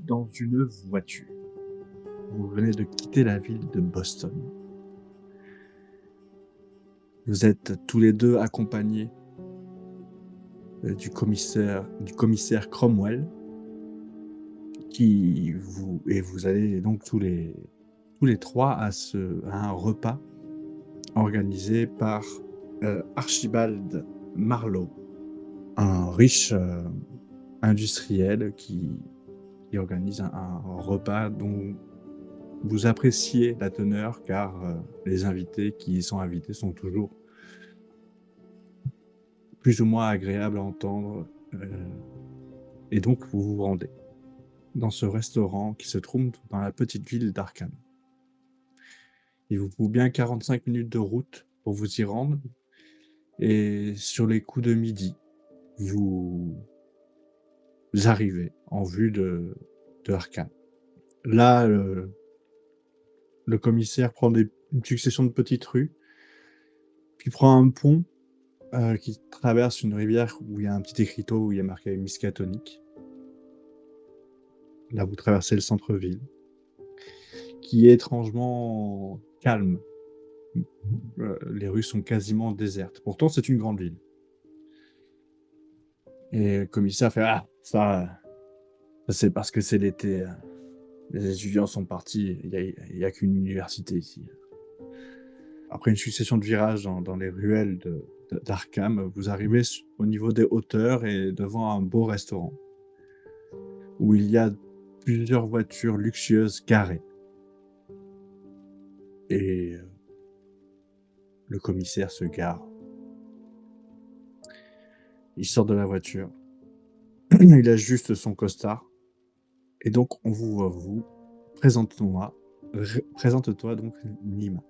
dans une voiture. Vous venez de quitter la ville de Boston. Vous êtes tous les 2 accompagnés, du commissaire Cromwell vous allez donc tous les 3 à un repas organisé par, Archibald Marlowe, un riche, industriel qui organise un repas dont vous appréciez la teneur car, les invités qui y sont invités sont toujours plus ou moins agréables à entendre, et donc vous vous rendez dans ce restaurant qui se trouve dans la petite ville d'Arkham. Il vous faut bien 45 minutes de route pour vous y rendre et sur les coups de midi, vous arrivez en vue de Arkham. Là, le commissaire prend une succession de petites rues, puis prend un pont, qui traverse une rivière où il y a un petit écriteau où il y a marqué Miskatonic. Là, vous traversez le centre-ville, qui est étrangement calme. Les rues sont quasiment désertes. Pourtant, c'est une grande ville. Et le commissaire fait: «Ah, ça c'est parce que c'est l'été, les étudiants sont partis, il y a qu'une université ici». Après une succession de virages dans les ruelles d'Arkham, vous arrivez au niveau des hauteurs et devant un beau restaurant où il y a plusieurs voitures luxueuses garées. Et le commissaire se gare. Il sort de la voiture, il ajuste son costard et donc on vous voit vous. Présente-toi donc Nima.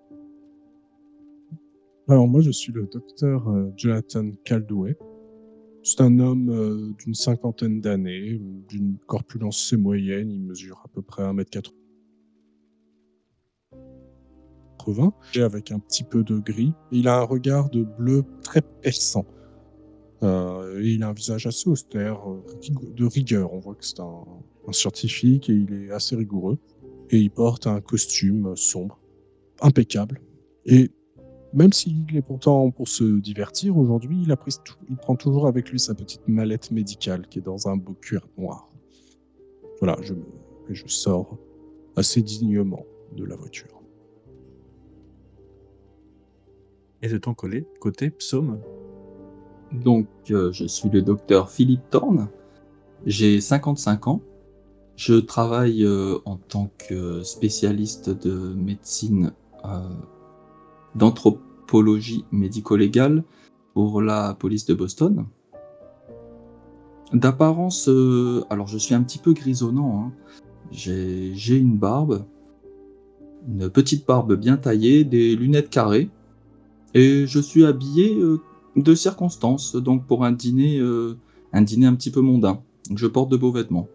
Alors moi, je suis le docteur Jonathan Caldwell. C'est un homme d'une cinquantaine d'années, d'une corpulence assez moyenne. Il mesure à peu près 1,80 m, et avec un petit peu de gris. Il a un regard de bleu très perçant. Et il a un visage assez austère, de rigueur. On voit que c'est un scientifique et il est assez rigoureux. Et il porte un costume sombre, impeccable. Et même s'il est pourtant pour se divertir, aujourd'hui, il prend toujours avec lui sa petite mallette médicale qui est dans un beau cuir noir. Voilà, je sors assez dignement de la voiture. Et de ton côté, Psaume? Donc, je suis le docteur Philippe Thorne, j'ai 55 ans. Je travaille, en tant que spécialiste de médecine, heu, d'anthropologie médico-légale pour la police de Boston. D'apparence, alors je suis un petit peu grisonnant, hein. J'ai une petite barbe bien taillée, des lunettes carrées et je suis habillé, de circonstance, donc pour un dîner un petit peu mondain. Donc je porte de beaux vêtements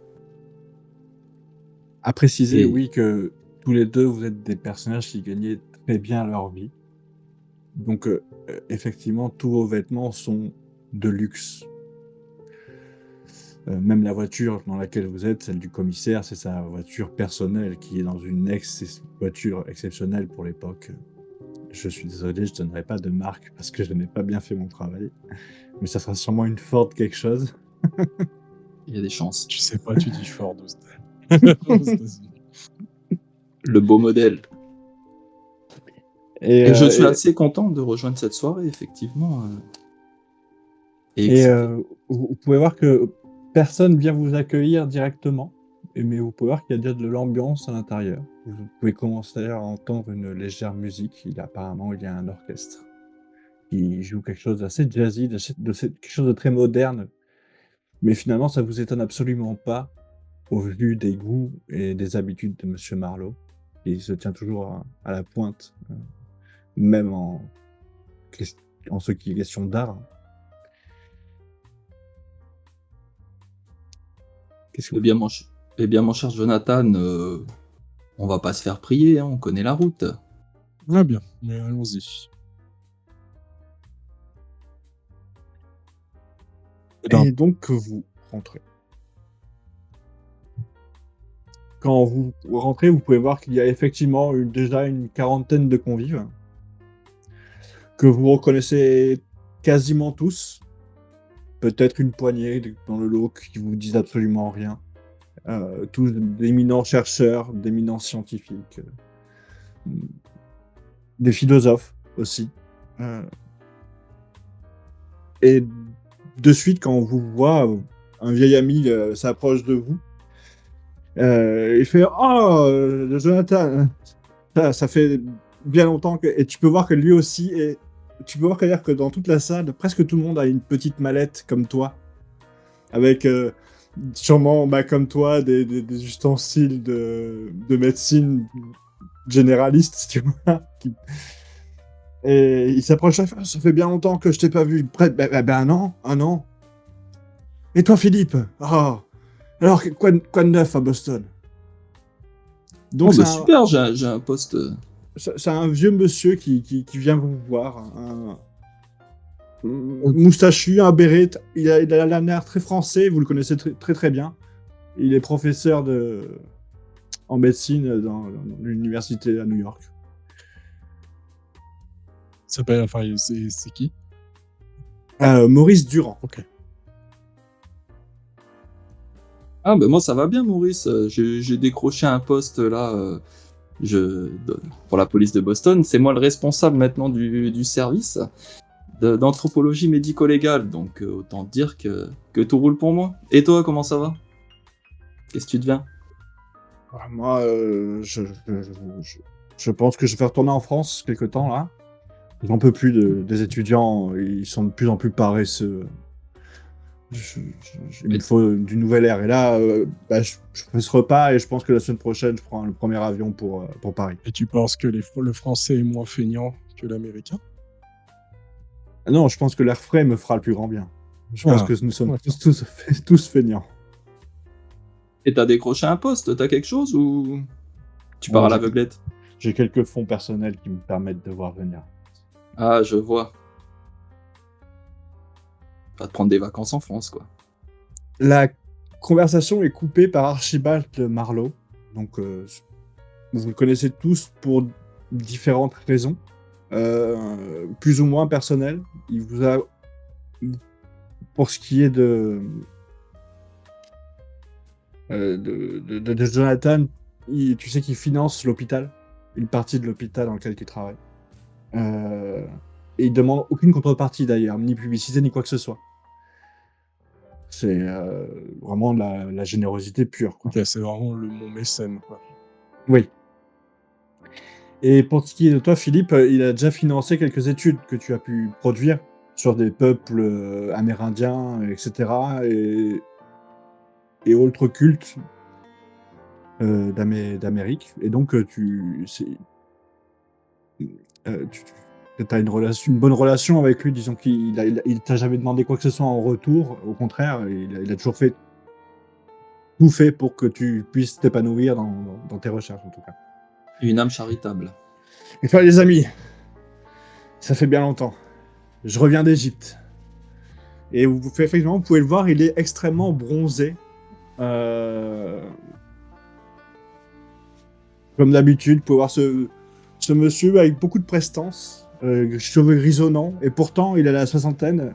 À préciser, et oui, que tous les 2 vous êtes des personnages qui gagnaient très bien leur vie. Donc, effectivement, tous vos vêtements sont de luxe. Même la voiture dans laquelle vous êtes, celle du commissaire, c'est sa voiture personnelle qui est dans une voiture exceptionnelle pour l'époque. Je suis désolé, je donnerai pas de marque parce que je n'ai pas bien fait mon travail, mais ça sera sûrement une Ford quelque chose. il y a des chances. Je sais pas, tu dis Ford aux États-Unis. Le beau modèle. Et Et je heu suis et assez content de rejoindre cette soirée effectivement, et et excité. vous pouvez voir que personne vient vous accueillir directement, mais vous pouvez voir qu'il y a déjà de l'ambiance à l'intérieur. Vous pouvez commencer à entendre une légère musique. Il y a un orchestre qui joue quelque chose d'assez jazzy, quelque chose de très moderne, mais finalement ça vous étonne absolument pas au vu des goûts et des habitudes de monsieur Marlowe. Il se tient toujours à la pointe, même ques en ce qui est question d'art. Qu'est-ce que Eh vous bien faites? mon ch eh bien mon cher Jonathan, on va pas se faire prier, hein, on connaît la route. Ah bien, mais allons-y. Eh ben, Et donc vous rentrez. quand vous rentrez, vous pouvez voir qu'il y a effectivement déjà une quarantaine de convives que vous reconnaissez quasiment tous. Peut-être une poignée dans le lot qui vous disent absolument rien. Tous d'éminents chercheurs, d'éminents scientifiques, des philosophes aussi. Et de suite, quand on vous voit, un vieil ami s'approche de vous. Il fait oh Jonathan, ça fait bien longtemps que. Et tu peux voir que lui aussi est. Tu peux voir que dans toute la salle, presque tout le monde a une petite mallette comme toi, avec sûrement comme toi des ustensiles de médecine généraliste, tu vois. Et il s'approche, ça fait bien longtemps que je t'ai pas vu. Ben non, un an. Et toi Philippe? Oh, alors quoi de neuf à Boston? Donc super, j'ai un poste. c'est un vieux monsieur qui vient vous voir, moustachu, un béret, il a l'air très français, vous le connaissez très très bien. Il est professeur en médecine dans l'université à New York. C'est qui? Maurice Durand. Ok. Ah, ben moi ça va bien, Maurice. J'ai décroché un poste là pour la police de Boston. C'est moi le responsable maintenant du service d'anthropologie médico-légale. Donc autant dire que tout roule pour moi. Et toi, comment ça va? Qu'est-ce que tu deviens? Moi, je pense que je vais retourner en France quelque temps là. J'en peux plus des étudiants, ils sont de plus en plus paresseux. Il me faut du nouvel air. Et là, je fais ce repas et je pense que la semaine prochaine, je prends le premier avion pour Paris. Et tu penses que le français est moins feignant que l'américain? Non, je pense que l'air frais me fera le plus grand bien. Je pense que nous sommes tous feignants. Et t'as décroché un poste? T'as quelque chose ou tu pars à l'aveuglette? J'ai quelques fonds personnels qui me permettent de voir venir. Ah, je vois. Va te prendre des vacances en France, quoi. La conversation est coupée par Archibald Marlowe. Donc, vous le connaissez tous pour différentes raisons, plus ou moins personnelles. Il vous a, pour ce qui est de Jonathan, tu sais qu'il finance l'hôpital, une partie de l'hôpital dans lequel il travaille. Et il demande aucune contrepartie d'ailleurs, ni publicité ni quoi que ce soit. C'est vraiment de la générosité pure, quoi. Ok, c'est vraiment mon mécène, quoi. Oui. Et pour ce qui est de toi, Philippe, il a déjà financé quelques études que tu as pu produire sur des peuples amérindiens, etc. Et autres cultes d'Amérique. Et donc, tu as une bonne relation avec lui, disons qu'il t'a jamais demandé quoi que ce soit en retour. Au contraire, il a toujours tout fait pour que tu puisses t'épanouir dans tes recherches, en tout cas. Une âme charitable. Et enfin, les amis, ça fait bien longtemps. Je reviens d'Égypte. Et effectivement, vous pouvez le voir, il est extrêmement bronzé. Comme d'habitude, vous pouvez voir ce monsieur avec beaucoup de prestance, cheveux grisonnants, et pourtant, il a la soixantaine.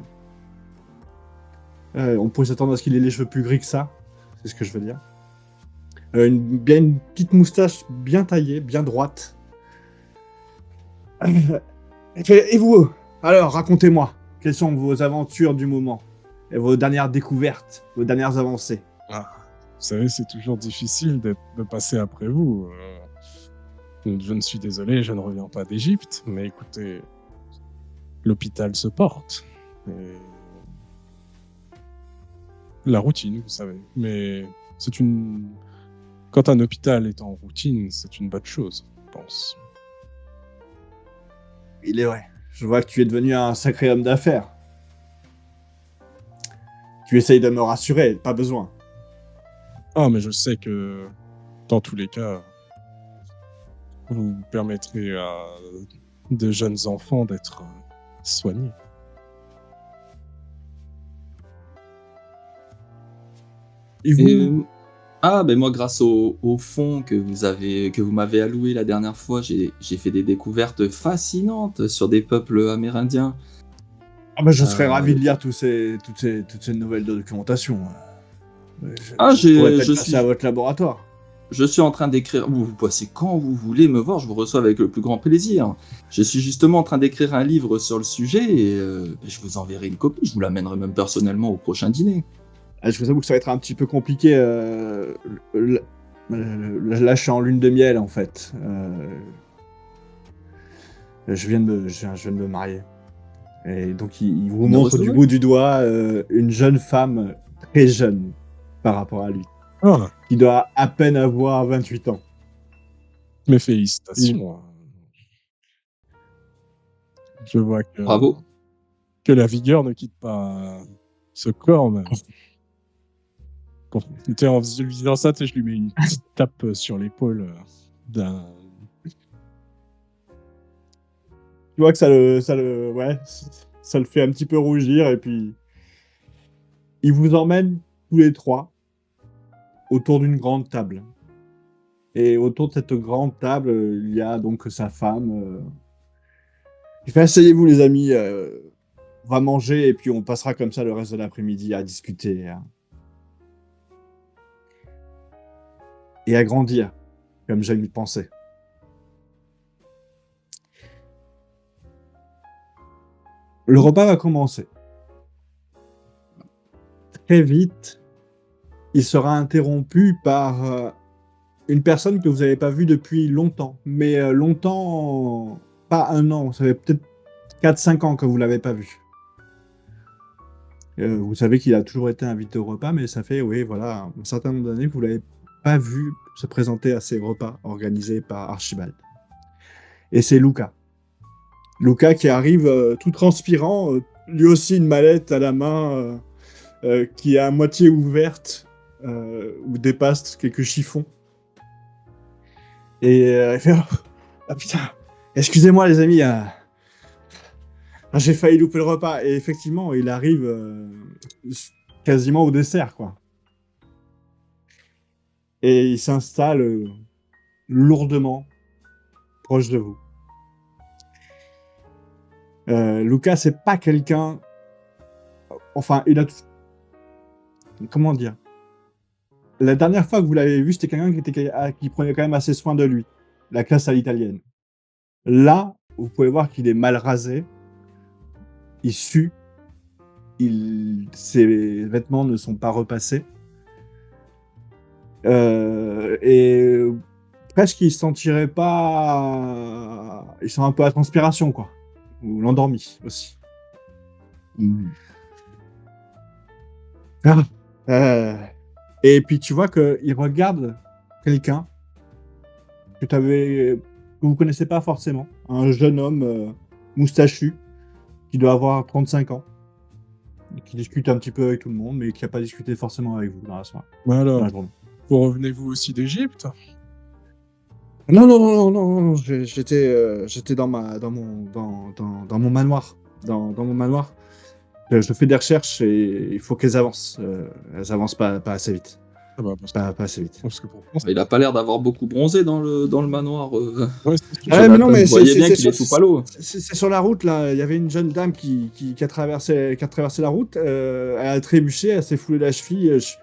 On pourrait s'attendre à ce qu'il ait les cheveux plus gris que ça, c'est ce que je veux dire. Une petite moustache bien taillée, bien droite. Et vous, alors, racontez-moi, quelles sont vos aventures du moment et vos dernières découvertes, vos dernières avancées? Vous savez, c'est toujours difficile de passer après vous. Je ne suis désolé, je ne reviens pas d'Égypte, mais écoutez, l'hôpital se porte. Et la routine, vous savez. Mais quand un hôpital est en routine, c'est une bonne chose, je pense. Il est vrai. Je vois que tu es devenu un sacré homme d'affaires. Tu essayes de me rassurer, pas besoin. Ah, mais je sais que, dans tous les cas, vous permettrez à de jeunes enfants d'être soignés. Et vous, Ah, ben moi, grâce au fonds que vous m'avez alloué la dernière fois, j'ai fait des découvertes fascinantes sur des peuples amérindiens. Ah bah, je serais ravi Euh, de lire toutes ces nouvelles de documentation. ah, Je pourrais peut-être passer à votre laboratoire. je suis en train d'écrire. Vous passez quand vous voulez me voir, je vous reçois avec le plus grand plaisir. Je suis justement en train d'écrire un livre sur le sujet et je vous enverrai une copie. Je vous l'amènerai même personnellement au prochain dîner. Ah, je vous avoue que ça va être un petit peu compliqué. Là, je suis en lune de miel, en fait. Je viens je viens de me marier. Et donc, il vous Une montre heureuse du nouvelle. bout du doigt une jeune femme très jeune par rapport à lui, Ah, qui doit à peine avoir 28 ans. mes Une- félicitations, hein. Je vois Bravo. que la vigueur ne quitte pas ce corps, même. Quand tu es en visualisant ça, tu sais, je lui mets une petite tape sur l'épaule d'un. Tu vois que ouais, ça le fait un petit peu rougir, et puis il vous emmène tous les trois autour d'une grande table. Et autour de cette grande table, il y a donc sa femme. Il fait asseyez-vous les amis, on va manger et puis on passera comme ça le reste de l'après-midi à discuter et à grandir, comme j'aime y penser. Le repas va commencer. Très vite, il sera interrompu par une personne que vous n'avez pas vue depuis longtemps. Mais longtemps, pas un an, ça fait peut-être 4-5 ans que vous l'avez pas vu. Vous savez qu'il a toujours été invité au repas, mais ça fait, oui, voilà, un certain nombre d'années que vous l'avez pas vu se présenter à ces repas organisés par Archibald. Et c'est Luca. Luca qui arrive tout transpirant, lui aussi une mallette à la main qui est à moitié ouverte, où dépassent quelques chiffons. Et il fait ah putain, excusez-moi les amis, j'ai failli louper le repas. Et effectivement, il arrive quasiment au dessert, quoi. Et il s'installe lourdement proche de vous. Lucas, c'est pas quelqu'un. Enfin, il a. Comment dire? La dernière fois que vous l'avez vu, c'était quelqu'un qui prenait quand même assez soin de lui. La classe à l'italienne. Là, vous pouvez voir qu'il est mal rasé. Il sue. Ses vêtements ne sont pas repassés. Et presque il sentirait pas. Ils sont un peu à transpiration, quoi. Ou l'endormi aussi. Ah. Et puis tu vois qu'il regarde quelqu'un que vous connaissez pas forcément. Un jeune homme moustachu qui doit avoir 35 ans. Et qui discute un petit peu avec tout le monde, mais qui n'a pas discuté forcément avec vous dans la soirée. Dans Voilà. la journée. Vous revenez-vous aussi d'Égypte? Non, j'étais dans mon manoir. Dans mon manoir. Je fais des recherches et il faut qu'elles avancent. Elles avancent pas assez vite. Ah bah, Pas assez vite. parce que pour moi, Il a pas l'air d'avoir beaucoup bronzé dans le manoir. ouais, c'est sûr. Ouais, mais non, Vous mais voyez bien qu'il est tout palo. c'est sur la route, là. Il y avait une jeune dame qui a traversé la route. Elle a trébuché, elle s'est foulée la cheville. Je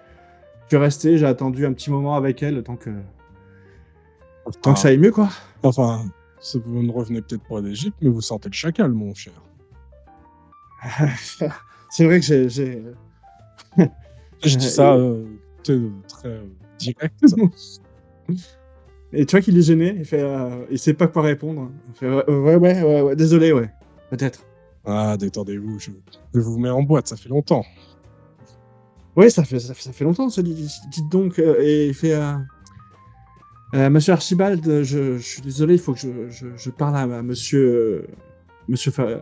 suis resté, j'ai attendu un petit moment avec elle tant que ça aille mieux, quoi. Enfin, vous ne revenez peut-être pas d'Égypte, mais vous sentez le chacal, mon cher. C'est vrai que j'ai... Je dis ça très direct. Et tu vois qu'il est gêné, il sait pas quoi répondre. Il fait, ouais, désolé, ouais. Peut-être. Ah, détendez-vous, je vous mets en boîte, ça fait longtemps. Ouais, ça fait longtemps, ça dit. Dites donc, et il fait... Monsieur Archibald, je suis désolé, il faut que je parle à monsieur... monsieur enfin,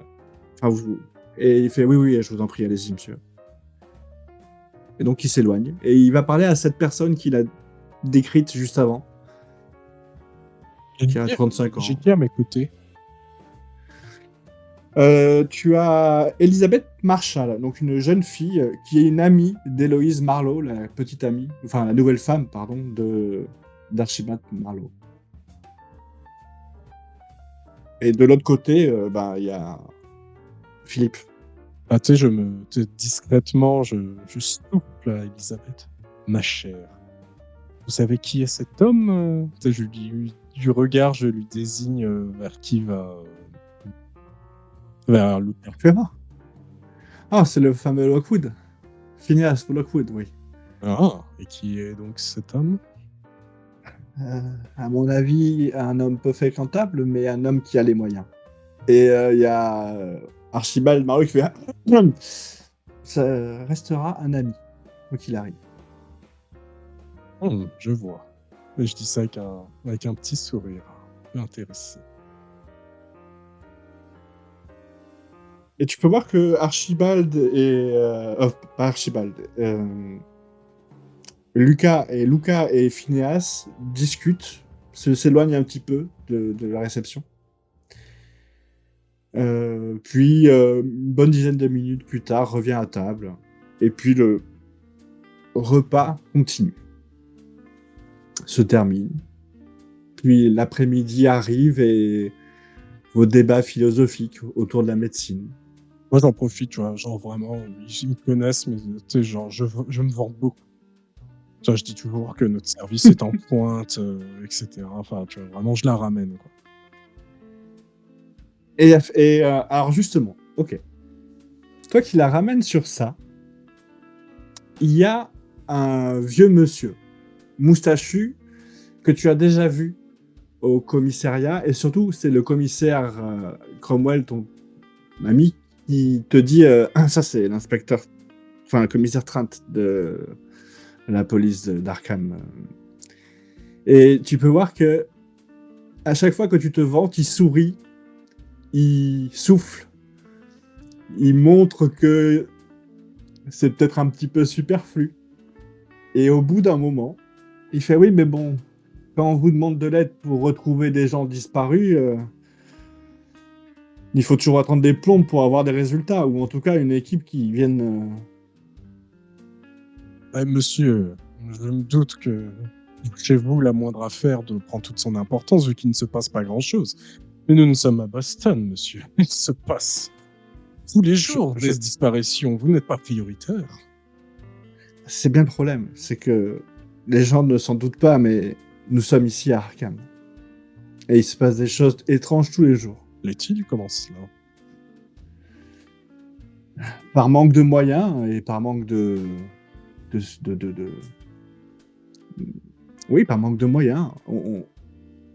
vous... Et il fait, oui, je vous en prie, allez-y, monsieur. Et donc, il s'éloigne. Et il va parler à cette personne qu'il a décrite juste avant, qui a 35 ans. J'ai qui à mes côtés? Tu as Elisabeth Marshall, donc une jeune fille qui est une amie d'Héloïse Marlowe, la petite amie, enfin la nouvelle femme, pardon, d'Archibald Marlowe. Et de l'autre côté, il y a Philippe. Ah, tu sais, discrètement, je souffle à Elisabeth. Ma chère, vous savez qui est cet homme? Tu sais, du regard, je lui désigne vers qui va. Vers Lucas. Fais voir. Ah, c'est le fameux Lockwood. Phineas Lockwood, oui. Ah, et qui est donc cet homme? À mon avis, un homme peu fréquentable, mais un homme qui a les moyens. Et il y a Archibald Marlowe qui fait ça restera un ami, quoi qu'il arrive. Je vois. Et je dis ça avec un petit sourire. Intéressé. Et tu peux voir que Archibald et... pas Archibald. Luca et Phineas discutent, s'éloignent un petit peu de la réception. Puis, une bonne dizaine de minutes plus tard, revient à table. Et puis, le repas continue. Se termine. Puis, l'après-midi arrive et vos débats philosophiques autour de la médecine. Moi, j'en profite, tu vois, genre vraiment, ils me connaissent, mais tu sais, genre, je me vends beaucoup. Tu vois, je dis toujours que notre service est en pointe, etc. Enfin, tu vois, vraiment, je la ramène, quoi. Et alors, justement, ok. Toi qui la ramènes sur ça, il y a un vieux monsieur, moustachu, que tu as déjà vu au commissariat, et surtout, c'est le commissaire Cromwell, ton ami, qui te dit ça, c'est l'inspecteur, enfin, le commissaire Trent de la police d'Arkham. Et tu peux voir que à chaque fois que tu te vantes, il sourit, il souffle, il montre que c'est peut-être un petit peu superflu. Et au bout d'un moment, il fait oui, mais bon, quand on vous demande de l'aide pour retrouver des gens disparus, il faut toujours attendre des plombes pour avoir des résultats, ou en tout cas une équipe qui vienne. Monsieur, je me doute que chez vous, la moindre affaire prend toute son importance vu qu'il ne se passe pas grand-chose. Mais nous sommes à Boston, monsieur. Il se passe tous les jours des disparitions. Vous n'êtes pas prioritaire. C'est bien le problème, c'est que les gens ne s'en doutent pas, mais nous sommes ici à Arkham. Et il se passe des choses étranges tous les jours. L'est-il? Comment cela? Par manque de moyens et par manque Oui, par manque de moyens.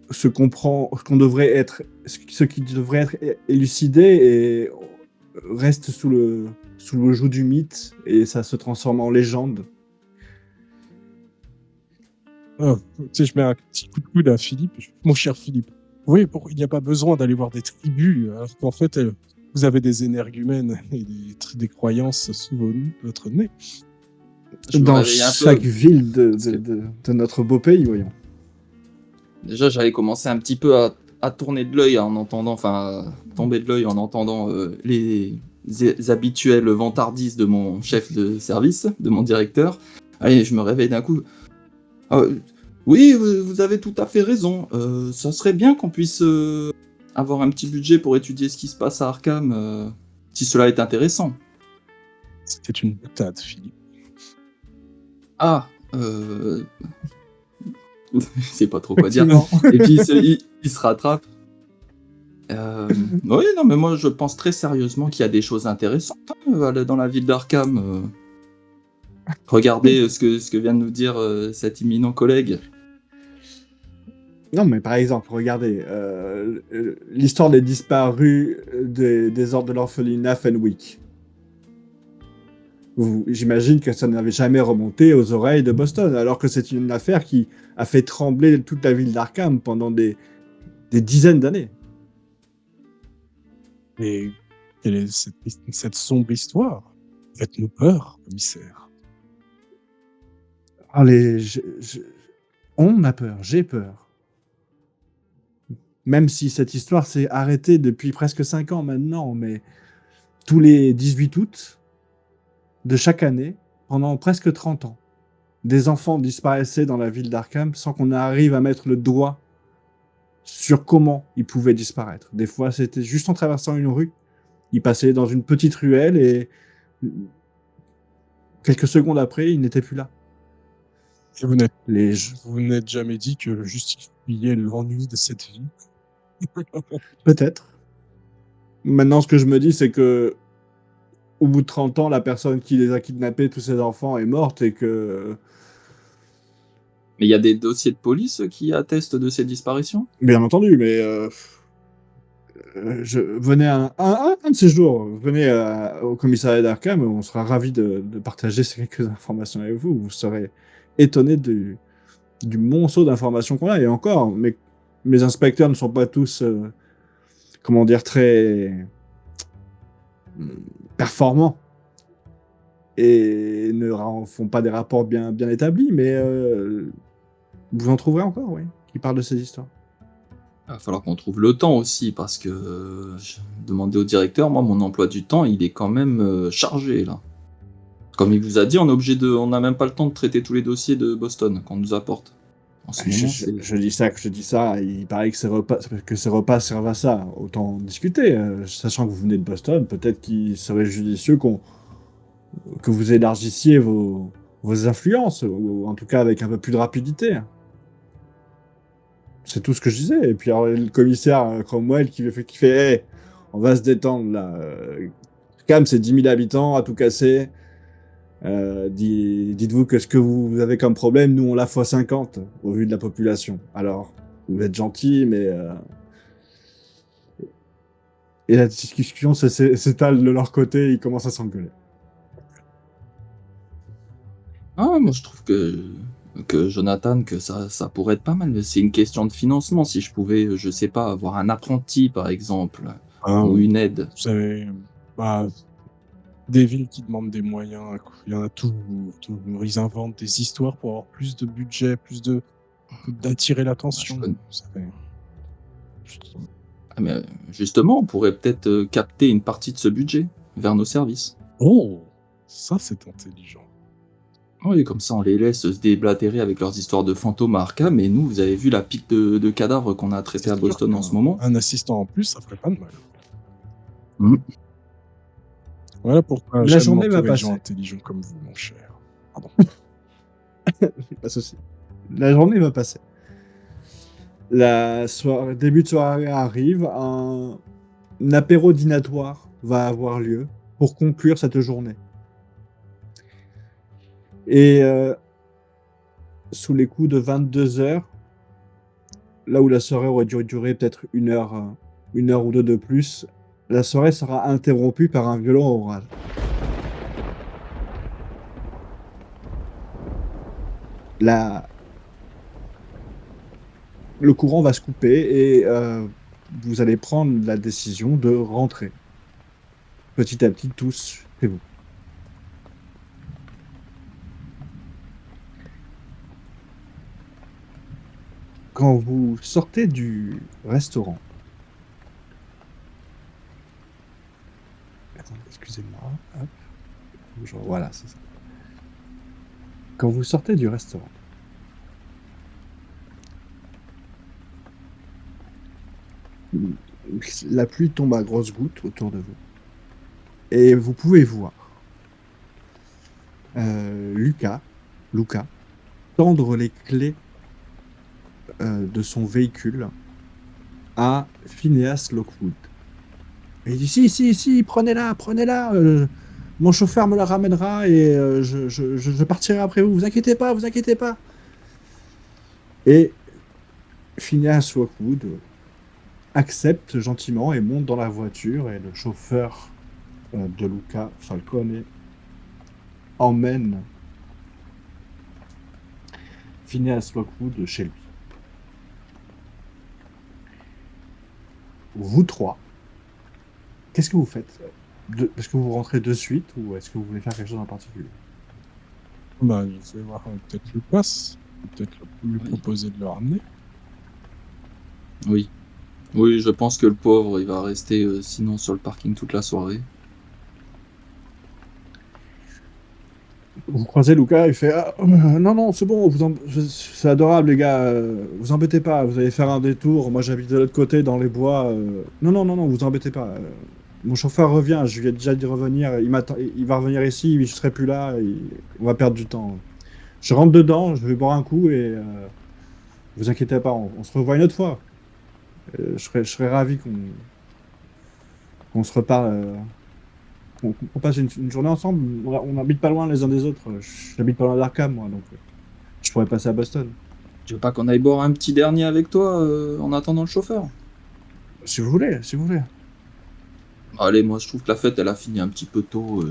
Ce qu'on devrait être, ce qui devrait être élucidé et reste sous le joug du mythe et ça se transforme en légende. Tu sais, je mets un petit coup de coude à Philippe. Mon cher Philippe, oui, il n'y a pas besoin d'aller voir des tribus, alors qu'en fait, vous avez des énergumènes et des croyances sous votre nez. Dans chaque ville de notre beau pays, voyons. Déjà, j'allais commencer un petit peu à tourner de l'œil en entendant, enfin, tomber de l'œil en entendant les habituelles vantardises de mon chef de service, de mon directeur. Allez, je me réveille d'un coup. Oui, vous avez tout à fait raison. Ça serait bien qu'on puisse avoir un petit budget pour étudier ce qui se passe à Arkham, si cela est intéressant. C'était une boutade, Philippe. Ah, c'est pas trop quoi dire. Et puis il se rattrape. Oui, non, mais moi je pense très sérieusement qu'il y a des choses intéressantes dans la ville d'Arkham. Regardez ce que vient de nous dire cet imminent collègue. Non, mais par exemple, regardez, l'histoire des disparus des ordres de l'orphelinat Fenwick. J'imagine que ça n'avait jamais remonté aux oreilles de Boston, alors que c'est une affaire qui a fait trembler toute la ville d'Arkham pendant des dizaines d'années. Et quelle est cette sombre histoire? Faites-nous peur, commissaire. Allez, on a peur, j'ai peur. Même si cette histoire s'est arrêtée depuis presque 5 ans maintenant, mais tous les 18 août de chaque année, pendant presque 30 ans, des enfants disparaissaient dans la ville d'Arkham sans qu'on arrive à mettre le doigt sur comment ils pouvaient disparaître. Des fois, c'était juste en traversant une rue. Ils passaient dans une petite ruelle et quelques secondes après, ils n'étaient plus là. Et Les... vous n'êtes jamais dit que le justifiait l'ennui de cette vie. Peut-être. Maintenant, ce que je me dis, c'est que au bout de 30 ans, la personne qui les a kidnappés, tous ces enfants, est morte et que... Mais il y a des dossiers de police qui attestent de ces disparitions? Bien entendu, mais venez un de ces jours, venez au commissariat d'Arkham, on sera ravis de partager ces quelques informations avec vous. Vous serez étonné du monceau d'informations qu'on a. Et encore, mes inspecteurs ne sont pas tous, comment dire, très performants et ne font pas des rapports bien établis, mais vous en trouverez encore, oui, qui parlent de ces histoires. Il va falloir qu'on trouve le temps aussi, parce que je demandais au directeur, moi, mon emploi du temps, il est quand même chargé, là. Comme il vous a dit, on n'a même pas le temps de traiter tous les dossiers de Boston qu'on nous apporte. En ce moment, c'est... Je dis ça, il paraît que ces repas servent à ça. Autant en discuter, sachant que vous venez de Boston, peut-être qu'il serait judicieux que vous élargissiez vos influences, ou en tout cas avec un peu plus de rapidité. C'est tout ce que je disais. Et puis alors, le commissaire Cromwell qui fait hey, on va se détendre là. Cam, c'est 10 000 habitants à tout casser. Dites-vous que ce que vous avez comme problème, nous on l'a fois 50 au vu de la population. Alors, vous êtes gentil, mais... Et la discussion s'étale de leur côté, ils commencent à s'engueuler. Ah, moi, je trouve que Jonathan, que ça pourrait être pas mal. C'est une question de financement. Si je pouvais, je sais pas, avoir un apprenti, par exemple, ou une aide. Vous savez, bah, des villes qui demandent des moyens, il y en a toujours. Ils inventent des histoires pour avoir plus de budget, d'attirer l'attention. Je connais- Vous savez. Ah, mais justement, on pourrait peut-être capter une partie de ce budget vers nos services. Oh, ça c'est intelligent. Oui, comme ça, on les laisse se déblatérer avec leurs histoires de fantômes à Arkham, et nous, vous avez vu la pique de cadavres qu'on a traité C'est à sûr Boston en qu'un- ce moment. Un assistant en plus, ça ferait pas de mal. Mm. Voilà pourquoi La j'aime journée va m'entourer de gens passer. intelligents comme vous, mon cher. Pardon. Pas de souci. La journée va passer. Début de soirée arrive, un apéro dînatoire va avoir lieu pour conclure cette journée. Et sous les coups de 22 heures, là où la soirée aurait dû durer peut-être une heure ou deux de plus, la soirée sera interrompue par un violent orage. Le courant va se couper et vous allez prendre la décision de rentrer. Petit à petit, tous chez vous. Quand vous sortez du restaurant... Attends, excusez-moi. Hop. Voilà, c'est ça. Quand vous sortez du restaurant, la pluie tombe à grosses gouttes autour de vous. Et vous pouvez voir Luca, tendre les clés de son véhicule à Phineas Lockwood. Et il dit si, prenez-la. Mon chauffeur me la ramènera et je partirai après vous. Vous inquiétez pas. Et Phineas Lockwood accepte gentiment et monte dans la voiture et le chauffeur de Luca Falcone emmène Phineas Lockwood chez lui. Vous trois, qu'est-ce que vous faites? Est-ce que vous rentrez de suite ou est-ce que vous voulez faire quelque chose en particulier? Bah, je vais voir peut-être Lucas. Peut-être lui Oui. proposer de le ramener. Oui. Oui, je pense que le pauvre, il va rester, sinon sur le parking toute la soirée. Vous croisez Luca, il fait: «Ah, non, non, c'est bon, c'est adorable les gars, vous embêtez pas, vous allez faire un détour, moi j'habite de l'autre côté dans les bois, non, non, non, non, vous embêtez pas, mon chauffeur revient, je lui ai déjà dit de revenir, il va revenir ici, je serai plus là, on va perdre du temps. Je rentre dedans, je vais boire un coup et vous inquiétez pas, on se revoit une autre fois. Je serais ravi qu'on se reparle, qu'on passe une journée ensemble. On habite pas loin les uns des autres. J'habite pas loin d'Arkham, moi, donc je pourrais passer à Boston. Tu veux pas qu'on aille boire un petit dernier avec toi, en attendant le chauffeur? Si vous voulez, si vous voulez. Allez, moi je trouve que la fête, elle a fini un petit peu tôt,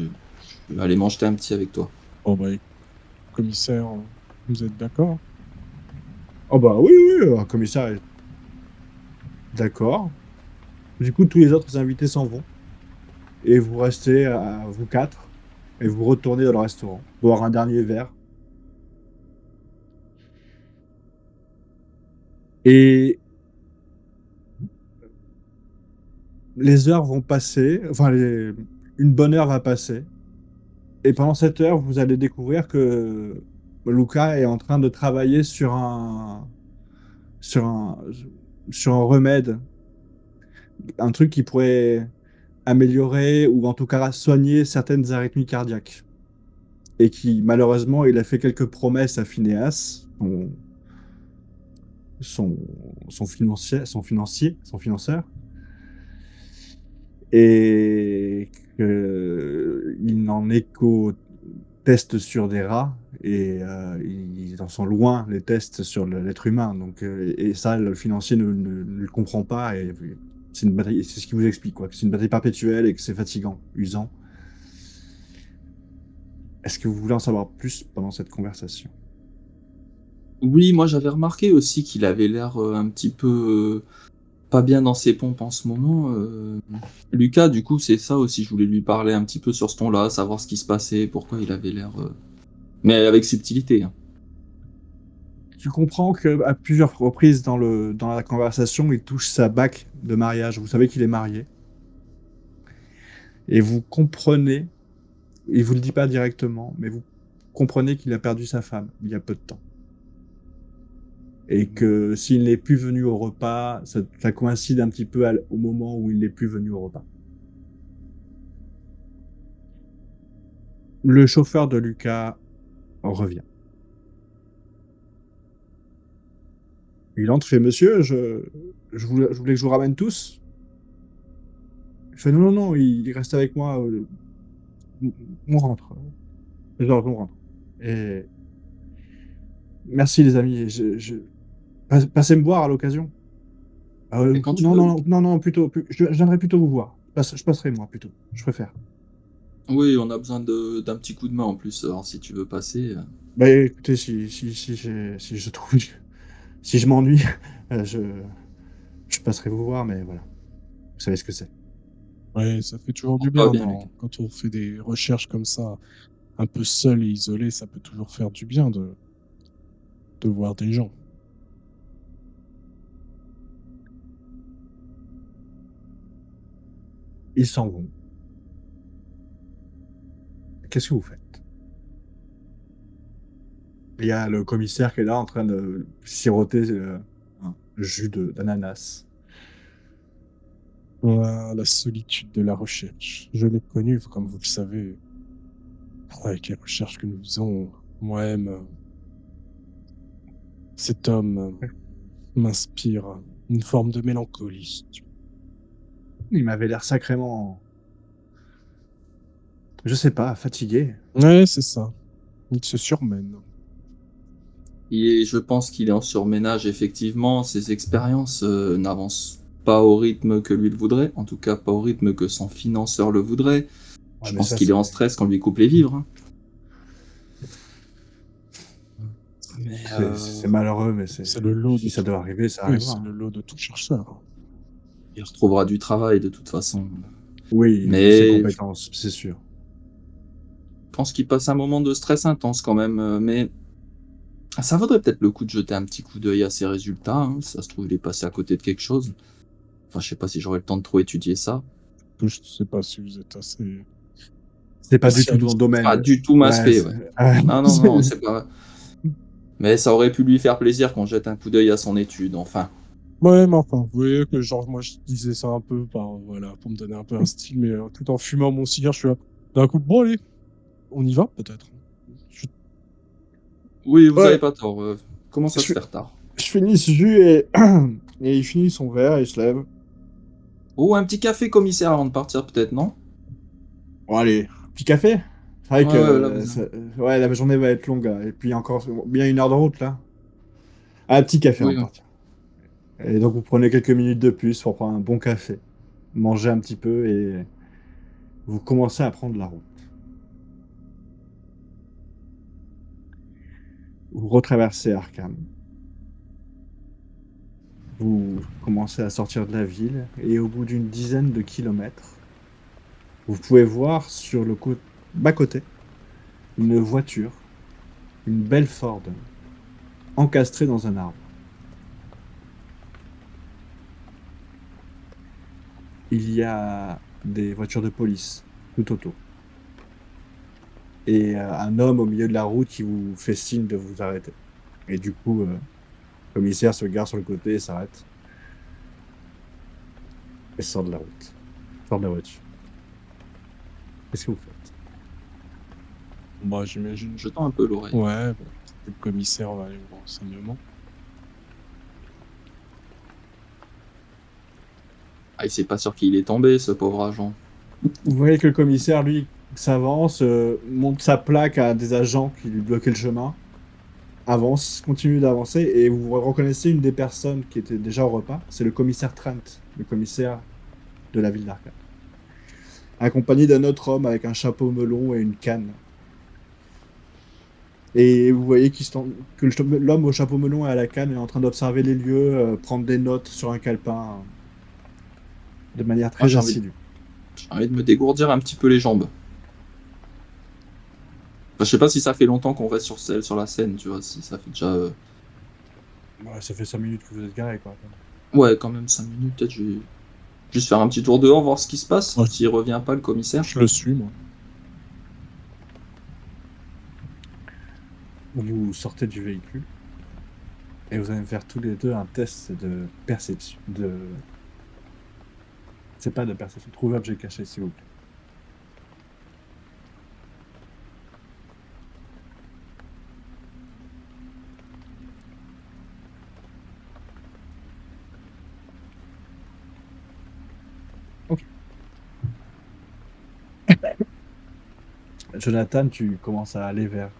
je vais aller m'en jeter un petit avec toi. Bon, bah, commissaire, vous êtes d'accord? Oh bah oui, oui, le commissaire est d'accord. Du coup, tous les autres invités s'en vont. Et vous restez à vous quatre. Et vous retournez dans le restaurant. Boire un dernier verre. Et les heures vont passer. Enfin, une bonne heure va passer. Et pendant cette heure, vous allez découvrir que Luca est en train de travailler sur un, sur un remède, un truc qui pourrait améliorer ou en tout cas soigner certaines arythmies cardiaques. Et qui, malheureusement, il a fait quelques promesses à Phineas, son, son financeur, et qu'il n'en est qu'au tests sur des rats et ils en sont loin les tests sur l'être humain. Donc, et ça, le financier ne le comprend pas et c'est une bataille, c'est ce qui vous explique quoi, que c'est une bataille perpétuelle et que c'est fatigant, usant. Est-ce que vous voulez en savoir plus pendant cette conversation? Oui, moi j'avais remarqué aussi qu'il avait l'air, un petit peu, pas bien dans ses pompes en ce moment, Lucas, du coup, c'est ça aussi, je voulais lui parler un petit peu sur ce ton-là, savoir ce qui se passait, pourquoi il avait l'air, mais avec subtilité, hein. Tu comprends que à plusieurs reprises dans la conversation, il touche sa bague de mariage. Vous savez qu'il est marié et vous comprenez, il vous le dit pas directement, mais vous comprenez qu'il a perdu sa femme il y a peu de temps. Et que s'il n'est plus venu au repas, ça coïncide un petit peu au moment où il n'est plus venu au repas. Le chauffeur de Lucas revient. Il entre, fait monsieur, je voulais que je vous ramène tous. Il fait non, non, non, il reste avec moi, on rentre. Genre, on rentre. Et merci les amis, passez me voir à l'occasion. Et quand tu Non, veux. non, non, non, je viendrai plutôt vous voir. Je passerai moi plutôt, je préfère. Oui, on a besoin d'un petit coup de main en plus, alors si tu veux passer, Bah écoutez, si je trouve, si je m'ennuie, euh, je, je passerai vous voir, mais voilà, vous savez ce que c'est. Ouais, ça fait toujours du porte-toi bien, bien, Lucas. non? Quand on fait des recherches comme ça, un peu seul et isolé, ça peut toujours faire du bien de voir des gens. Ils s'en vont. Qu'est-ce que vous faites? Il y a le commissaire qui est là en train de siroter un jus d'ananas. Ah, la solitude de la recherche. Je l'ai connue, comme vous le savez, avec les recherches que nous faisons. Moi-même, cet homme m'inspire une forme de mélancolie. Il m'avait l'air sacrément, je sais pas, fatigué. Ouais, c'est ça. Il se surmène. Et je pense qu'il est en surménage effectivement, ses expériences, n'avancent pas au rythme que lui le voudrait, en tout cas pas au rythme que son financeur le voudrait. Ouais, Je mais pense ça, qu'il est en stress quand on lui coupe les vivres, hein. Mais c'est malheureux, mais C'est le lot de si ça tout. doit arriver, ça Oui, arrivera, c'est le hein. lot de tout chercheur. il retrouvera du travail de toute façon. Oui, vu ses Mais je compétences, c'est sûr. pense qu'il passe un moment de stress intense quand même, mais ça vaudrait peut-être le coup de jeter un petit coup d'œil à ses résultats, hein. Si ça se trouve, il est passé à côté de quelque chose. Enfin, je sais pas si j'aurai le temps de trop étudier ça. Je sais pas si vous êtes assez C'est pas du tout ton spécialiste. Pas domaine. du tout ma Ouais, spé, c'est ouais. ouais, Non, non, non, c'est pas mais ça aurait pu lui faire plaisir qu'on jette un coup d'œil à son étude, enfin. Ouais, mais enfin, vous voyez que genre moi je disais ça un peu voilà, pour me donner un peu un style, mais tout en fumant mon cigare, je suis là, d'un coup, bon allez, on y va peut-être. Je- Oui, vous avez ouais, pas tort, commence à se je faire tard. je finis ce jus et il finit son verre, il se lève. Oh, un petit café commissaire avant de partir peut-être, non? Bon allez, petit café? C'est vrai Ouais, que, ouais, là vous ouais, la journée va être longue, et puis encore bien 1 heure de route, là. Ah, un petit café avant oui, de partir. Et donc vous prenez quelques minutes de plus pour prendre un bon café, manger un petit peu et vous commencez à prendre la route. Vous retraversez Arkham. Vous commencez à sortir de la ville et au bout d'une dizaine de kilomètres, vous pouvez voir sur le bas-côté une voiture, une belle Ford, encastrée dans un arbre. Il y a des voitures de police tout autour. Et un homme au milieu de la route qui vous fait signe de vous arrêter. Et du coup, le commissaire se gare sur le côté et s'arrête. Et sort de la route. Sort de la voiture. Qu'est-ce que vous faites? Bah j'imagine. je tends un peu l'oreille. Ouais, bon, le commissaire va aller au renseignement. Ah, il sait pas sur qui il est tombé, ce pauvre agent. Vous voyez que le commissaire, lui, s'avance, montre sa plaque à des agents qui lui bloquaient le chemin, avance, continue d'avancer, et vous reconnaissez une des personnes qui était déjà au repas, c'est le commissaire Trent, le commissaire de la ville d'Arkham, accompagné d'un autre homme avec un chapeau melon et une canne. Et vous voyez que l'homme au chapeau melon et à la canne est en train d'observer les lieux, prendre des notes sur un calepin, de manière Moi, très assidue. j'ai envie de me dégourdir un petit peu les jambes. Enfin, je sais pas si ça fait longtemps qu'on reste sur la scène, tu vois, si ça fait déjà, Ouais, ça fait 5 minutes que vous êtes garé, quoi. ouais, quand même 5 minutes, peut-être je vais juste faire un petit tour dehors, voir ce qui se passe, Ouais. s'il revient pas le commissaire. Je le suis, moi. Vous sortez du véhicule et vous allez me faire tous les deux un test de perception. C'est pas de perception, trouver objet caché, s'il vous plaît. Ok. Jonathan, tu commences à aller vers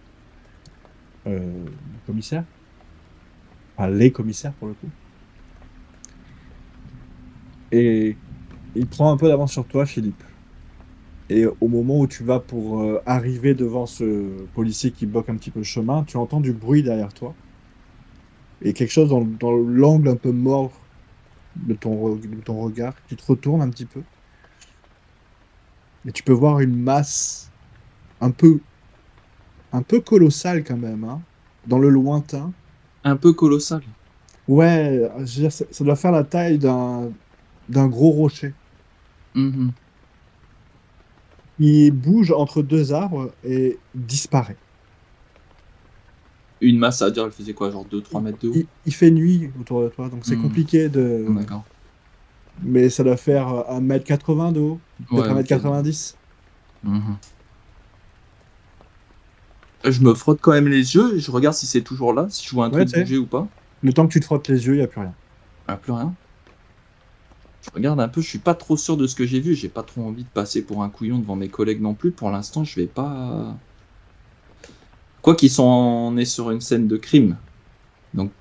le commissaire. Enfin, les commissaires, pour le coup. Et il prend un peu d'avance sur toi, Philippe. Et au moment où tu vas pour arriver devant ce policier qui bloque un petit peu le chemin, tu entends du bruit derrière toi. Et quelque chose dans l'angle un peu mort de ton regard qui te retourne un petit peu. Et tu peux voir une masse un peu, un peu colossale quand même, hein, dans le lointain. Un peu colossal. Ouais, je veux dire, ça doit faire la taille d'un gros rocher. Mhm. Il bouge entre deux arbres et disparaît. Une masse, ça veut dire, elle faisait quoi, genre 2-3 mètres de haut? Il fait nuit autour de toi, donc c'est Mhm. compliqué de... D'accord. Mais ça doit faire 1,80 m de haut, peut-être Ouais, un mètre ok. 90. Mhm. Je me frotte quand même les yeux et je regarde si c'est toujours là, si je vois un Ouais, truc tu sais, bouger ou pas. le temps que tu te frottes les yeux, il n'y a plus rien. Ah, plus rien. Je regarde un peu, je suis pas trop sûr de ce que j'ai vu, j'ai pas trop envie de passer pour un couillon devant mes collègues non plus. Pour l'instant, je vais pas. Quoi qu'ils sont on est sur une scène de crime. Donc,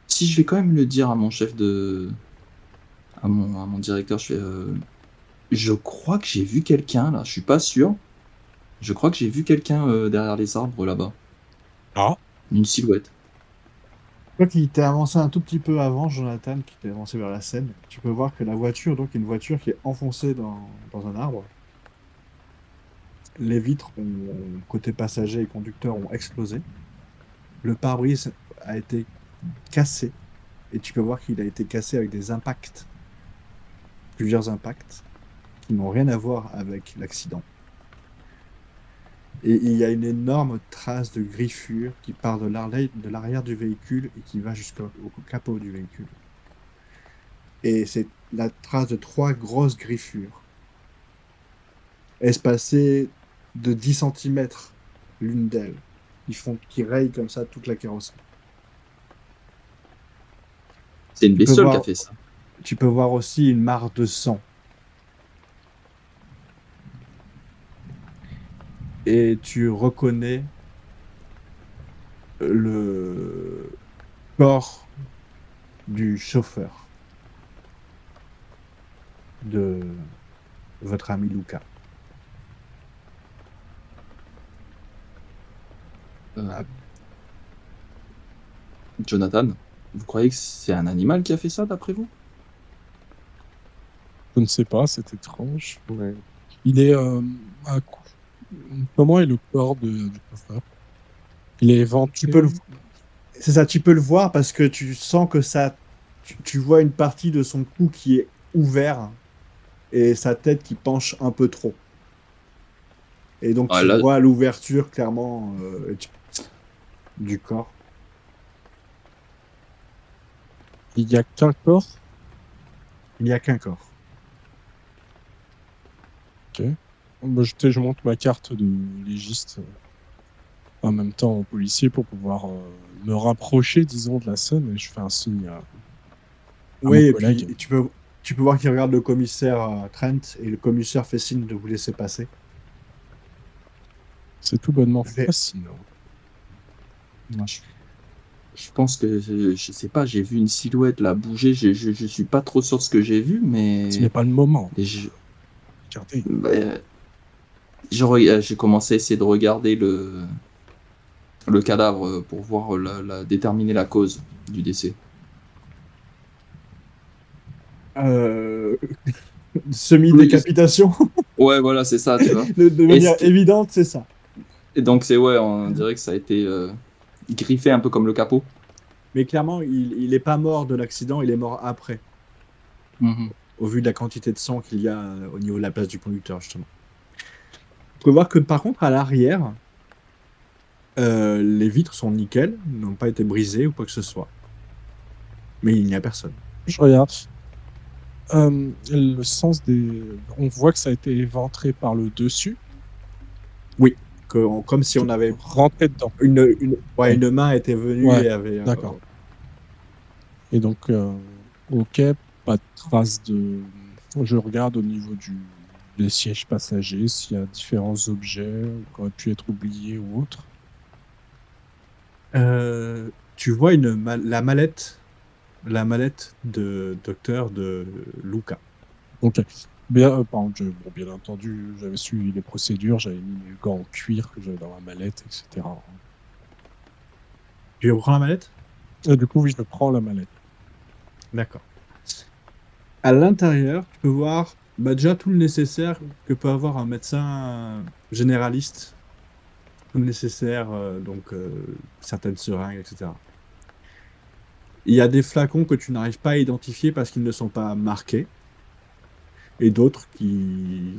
si je vais quand même le dire à mon chef de. À mon directeur, je fais. Je crois que j'ai vu quelqu'un là, je suis pas sûr. Je crois que j'ai vu quelqu'un derrière les arbres là-bas. Ah, Une silhouette. Toi qui t'es avancé un tout petit peu avant, Jonathan, qui t'es avancé vers la scène, tu peux voir que la voiture, donc une voiture qui est enfoncée dans un arbre. Les vitres, côté passager et conducteur, ont explosé. Le pare-brise a été cassé. Et tu peux voir qu'il a été cassé avec des impacts plusieurs impacts qui n'ont rien à voir avec l'accident. Et il y a une énorme trace de griffure qui part de l'arrière du véhicule et qui va jusqu'au capot du véhicule. Et c'est la trace de 3 grosses griffures, espacées de 10 centimètres l'une d'elles, qui rayent comme ça toute la carrosserie. C'est une Tu peux bestiole qui a voir, fait ça. tu peux voir aussi une mare de sang. Et tu reconnais le corps du chauffeur de votre ami Luca. Euh, Jonathan, vous croyez que c'est un animal qui a fait ça, d'après vous? Je ne sais pas, c'est étrange. Ouais. Il est comment est le corps du chauffeur? Il est Tu peux éventré. c'est ça, tu peux le voir parce que tu sens que tu vois une partie de son cou qui est ouvert et sa tête qui penche un peu trop. Et donc Ah, tu là, vois l'ouverture clairement du corps. Il n'y a qu'un corps. Il n'y a qu'un corps. Ok. Bah, je monte ma carte de légiste en même temps au policier pour pouvoir me rapprocher, disons, de la scène, et je fais un signe à Oui, mon et puis collègue. tu peux voir qu'il regarde le commissaire Trent et le commissaire fait signe de vous laisser passer. C'est tout bonnement Mais- fascinant. moi, je pense que, je sais pas, j'ai vu une silhouette là bouger. Je suis pas trop sûr de ce que j'ai vu, Ce n'est mais pas le moment. et Regardez. bah, j'ai commencé à essayer de regarder le cadavre pour voir déterminer la cause du décès. Euh, Oui, Semi-décapitation, ouais, voilà, c'est ça, tu vois. de manière évidente, c'est ça. Et donc c'est ouais, on dirait que ça a été griffé un peu comme le capot. Mais clairement, il est pas mort de l'accident, il est mort après, Mhm. au vu de la quantité de sang qu'il y a au niveau de la place du conducteur, justement. Vous pouvez voir que par contre, à l'arrière, les vitres sont nickel, n'ont pas été brisées ou quoi que ce soit. Mais il n'y a personne. Je regarde. Le sens des. On voit que ça a été éventré par le dessus. Oui, comme si on avait rentré dedans. ouais, une main était venue Ouais, et avait. d'accord. Et donc, ok, pas de traces de. Je regarde au niveau des sièges passagers s'il y a différents objets qui auraient pu être oubliés ou autres. Tu vois la mallette de docteur de Luca. Ok. Bien, bien entendu, j'avais suivi les procédures, j'avais mis mes gants en cuir que j'avais dans la mallette, etc. Tu reprends la mallette? Et du coup, oui, je prends la mallette. D'accord. À l'intérieur, tu peux voir déjà tout le nécessaire que peut avoir un médecin généraliste. Tout le nécessaire, donc certaines seringues, etc. Il y a des flacons que tu n'arrives pas à identifier parce qu'ils ne sont pas marqués, et d'autres qui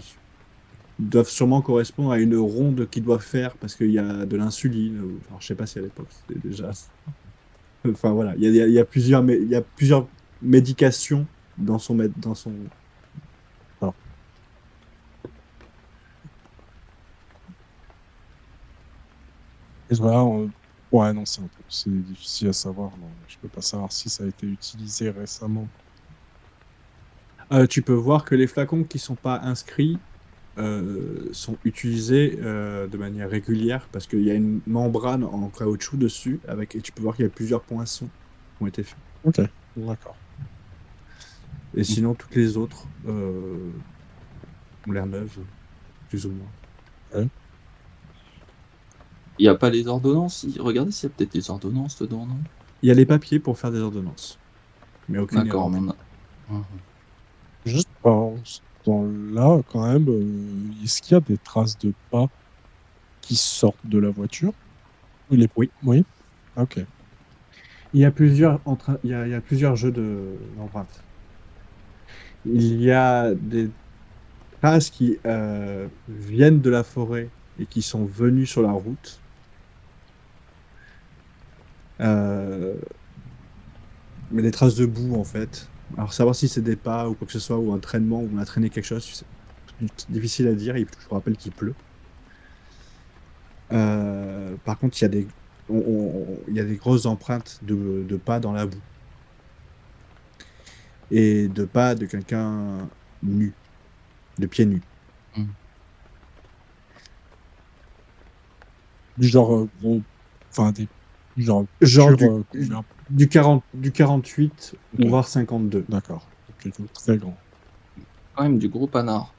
doivent sûrement correspondre à une ronde qu'ils doivent faire parce qu'il y a de l'insuline. Alors, je sais pas si à l'époque c'était déjà. Enfin voilà, il y a plusieurs médications dans son. Alors, et voilà, ouais, non, c'est difficile à savoir. Non. Je peux pas savoir si ça a été utilisé récemment. Tu peux voir que les flacons qui sont pas inscrits sont utilisés de manière régulière parce qu'il y a une membrane en caoutchouc dessus et tu peux voir qu'il y a plusieurs poinçons qui ont été faits. Ok, d'accord. Et sinon, toutes les autres ont l'air neuves, plus ou moins. Ouais. Il n'y a pas les ordonnances. Regardez s'il y a peut-être des ordonnances dedans, non? Il y a les papiers pour faire des ordonnances, mais aucune n'est D'accord, remplie. on a. Mhm. Juste dans là, quand même, est-ce qu'il y a des traces de pas qui sortent de la voiture? Oui. Oui. Ok. Il y a plusieurs jeux d'empreintes. Il y a des traces qui viennent de la forêt et qui sont venues sur la route. Euh, mais des traces de boue en fait. Alors savoir si c'est des pas ou quoi que ce soit, ou un traînement, ou on a traîné quelque chose, c'est difficile à dire. Je vous rappelle qu'il pleut. Par contre, il y a des grosses empreintes de pas dans la boue. Et de pas de quelqu'un nu, de pieds nus. Hmm. Du genre, gros, enfin, des, genre, Genre posture, combien? du 48 ou Ok, voire 52. d'accord. Donc, plutôt très grand. Quand même du gros panard.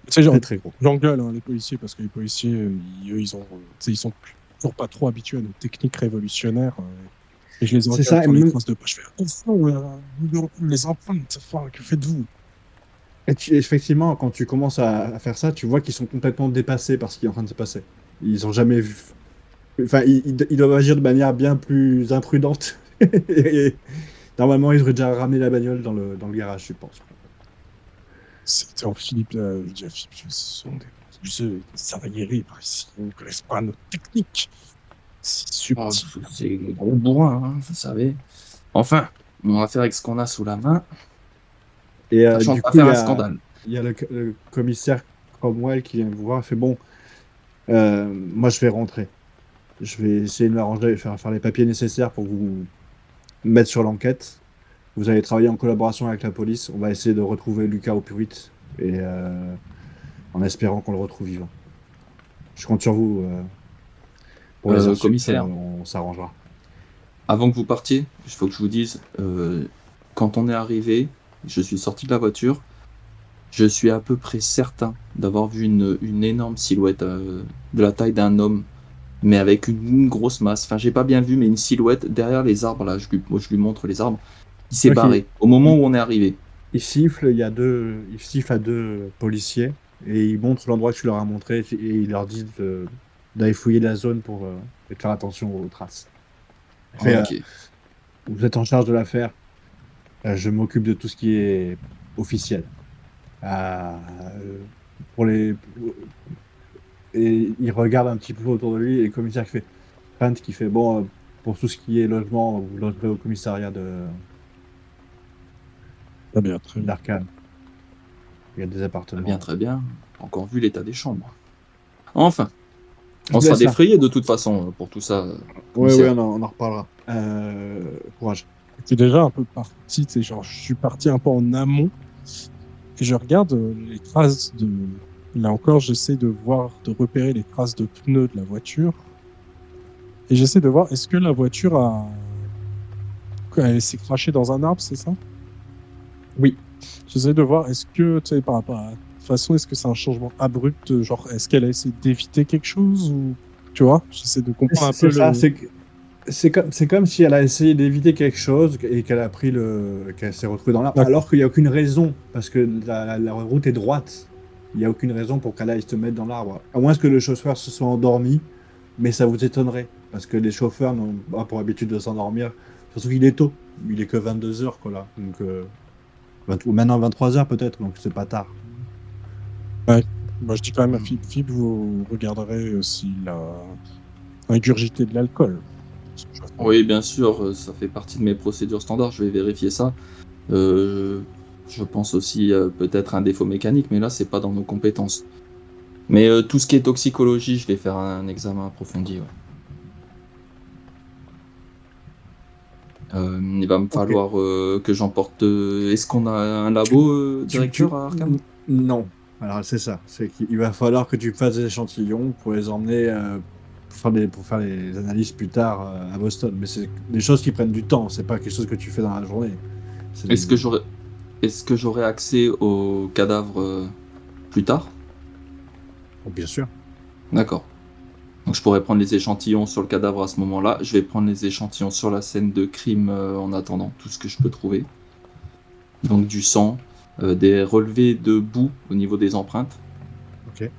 Tu sais, genre, Très très gros. j'engueule hein, les policiers parce que les policiers, eux, ils ont, tu sais, ils sont toujours pas trop habitués à nos techniques révolutionnaires. Et je les C'est engueule ça, et sur les même, traces de pas. Je fais attention, les empreintes, enfin, que faites-vous? effectivement, quand tu commences à faire ça, tu vois qu'ils sont complètement dépassés par ce qui est en train de se passer. Ils ont jamais vu. Enfin, ils doivent agir de manière bien plus imprudente. Et normalement, ils auraient déjà ramené la bagnole dans le garage, je pense. C'était en Philippe, je dis à Philippe, ce sont des abuseux, des arriérés par ici, ils ne connaissent pas notre technique. C'est Oh, subtil. c'est gros bourrin, hein, vous savez. Enfin, on va faire avec ce qu'on a sous la main. Et Sachant du pas coup, faire un scandale. il y a le commissaire Cromwell qui vient vous voir et fait bon, moi je vais rentrer. Je vais essayer de m'arranger, faire les papiers nécessaires pour vous mettre sur l'enquête. Vous allez travailler en collaboration avec la police. On va essayer de retrouver Lucas au plus vite. Et en espérant qu'on le retrouve vivant. Je compte sur vous pour les heures sup, Commissaire, on s'arrangera. avant que vous partiez, il faut que je vous dise, quand on est arrivé, je suis sorti de la voiture, je suis à peu près certain d'avoir vu une énorme silhouette de la taille d'un homme, mais avec une grosse masse. Enfin, j'ai pas bien vu, mais une silhouette derrière les arbres, là, moi, je lui montre les arbres. Il s'est Ok, barré au moment où on est arrivé. il siffle, il siffle à deux policiers et il montre l'endroit que tu leur as montré et il leur dit d'aller fouiller la zone pour et de faire attention aux traces. Il fait, Ok. vous êtes en charge de l'affaire, je m'occupe de tout ce qui est officiel. Euh, pour les, et il regarde un petit peu autour de lui et le commissaire qui fait, Trent qui fait bon, pour tout ce qui est logement, vous logerez au commissariat Très bien, très bien. d'Arkham. Il y a des appartements. Très bien. Encore vu l'état des chambres. Enfin, Je on vous sera laisse là. défrayé de toute façon pour tout ça, Ouais, ouais, commissaire. on en reparlera. Courage. J'étais déjà un peu parti, tu sais, genre, je suis parti un peu en amont et je regarde les traces de. Là encore, j'essaie de voir, de repérer les traces de pneus de la voiture. Et j'essaie de voir, est-ce que la voiture a. Elle s'est crashée dans un arbre, c'est ça? Oui. J'essaie de voir, est-ce que, tu sais, par rapport à. De toute façon, est-ce que c'est un changement abrupt? Genre, est-ce qu'elle a essayé d'éviter quelque chose ou. Tu vois? J'essaie de comprendre un peu C'est ça, le. c'est comme si elle a essayé d'éviter quelque chose et qu'elle s'est retrouvée dans l'arbre, D'accord. alors qu'il n'y a aucune raison, parce que la route est droite. Il n'y a aucune raison pour qu'elle aille se mettre dans l'arbre. À moins que le chauffeur se soit endormi, mais ça vous étonnerait, parce que les chauffeurs n'ont pas pour habitude de s'endormir, surtout qu'il est tôt. Il est que 22 h quoi, là. Donc, ou maintenant 23 h peut-être, donc c'est pas tard. Ouais. Moi, je dis quand même à Philippe, vous regarderez s'il a ingurgité de l'alcool. Parce que je vois ça. Oui, bien sûr, ça fait partie de mes procédures standards, je vais vérifier ça. Je pense aussi peut-être un défaut mécanique, mais là, c'est pas dans nos compétences. Mais tout ce qui est toxicologie, je vais faire un examen approfondi. Ouais. Il va me Ok. falloir que j'emporte. Est-ce qu'on a un labo directeur à Arkham? Non. Alors c'est ça. C'est qu'il va falloir que tu fasses des échantillons pour les emmener pour faire les analyses plus tard à Boston. Mais c'est des choses qui prennent du temps. C'est pas quelque chose que tu fais dans la journée. C'est Est-ce que des- j'aurai Est-ce que j'aurai accès au cadavre plus tard? Oh, bien sûr. D'accord. Donc je pourrais prendre les échantillons sur le cadavre à ce moment-là. Je vais prendre les échantillons sur la scène de crime en attendant, tout ce que je peux trouver. Donc du sang, des relevés de boue au niveau des empreintes. Ok.